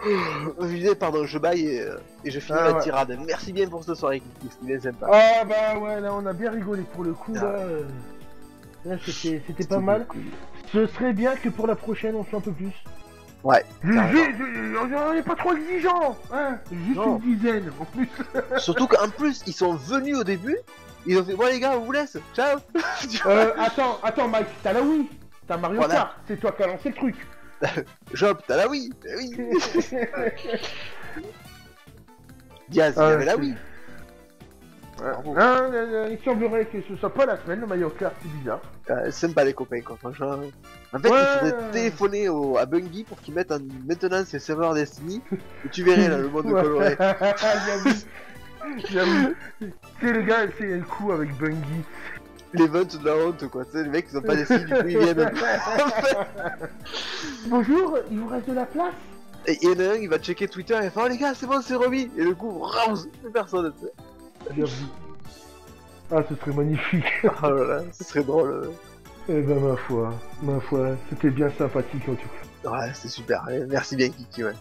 Je disais, pardon, je baille et je finis Ah, ma ouais. tirade. Merci bien pour cette soirée, c'était bien sympa. Ah bah ouais, là on a bien rigolé pour le coup, Ah. là c'était pas mal. Ce serait bien que pour la prochaine on soit un peu plus. Ouais. On n'est pas trop exigeant, hein. Juste Non. une dizaine, en plus. Surtout qu'en plus, ils sont venus au début, ils ont fait bon les gars, on vous laisse, ciao. Attends, Mike, t'as la Wii. T'as Mario Voilà. Kart, c'est toi qui as lancé le truc. Job, t'as la Wii, eh oui. Diaz, il Ah, avait la c'est- Wii. Il semblerait que ce soit pas la semaine, le Mario Kart, c'est bizarre. C'est sympa les copains quoi, franchement. En fait, Ouais. il faudrait téléphoner à Bungie pour qu'ils mettent en maintenance ses serveurs Destiny, et tu verrais là le monde Ouais. coloré. J'avoue. C'est le gars, c'est le coup avec Bungie. Les ventes de la honte quoi, tu sais, les mecs ils ont pas Destiny, du coup ils viennent. Bonjour, il vous reste de la place? Et il y en a un, il va checker Twitter et il fait oh les gars, c'est bon, c'est remis. Et le coup, rams, plus personne. Tu sais. J'avoue. Ah, ce serait magnifique. Oh là là, ce serait drôle. Eh ben, ma foi, c'était bien sympathique en tout cas. Ouais, c'est super. Merci bien Kiki, ouais.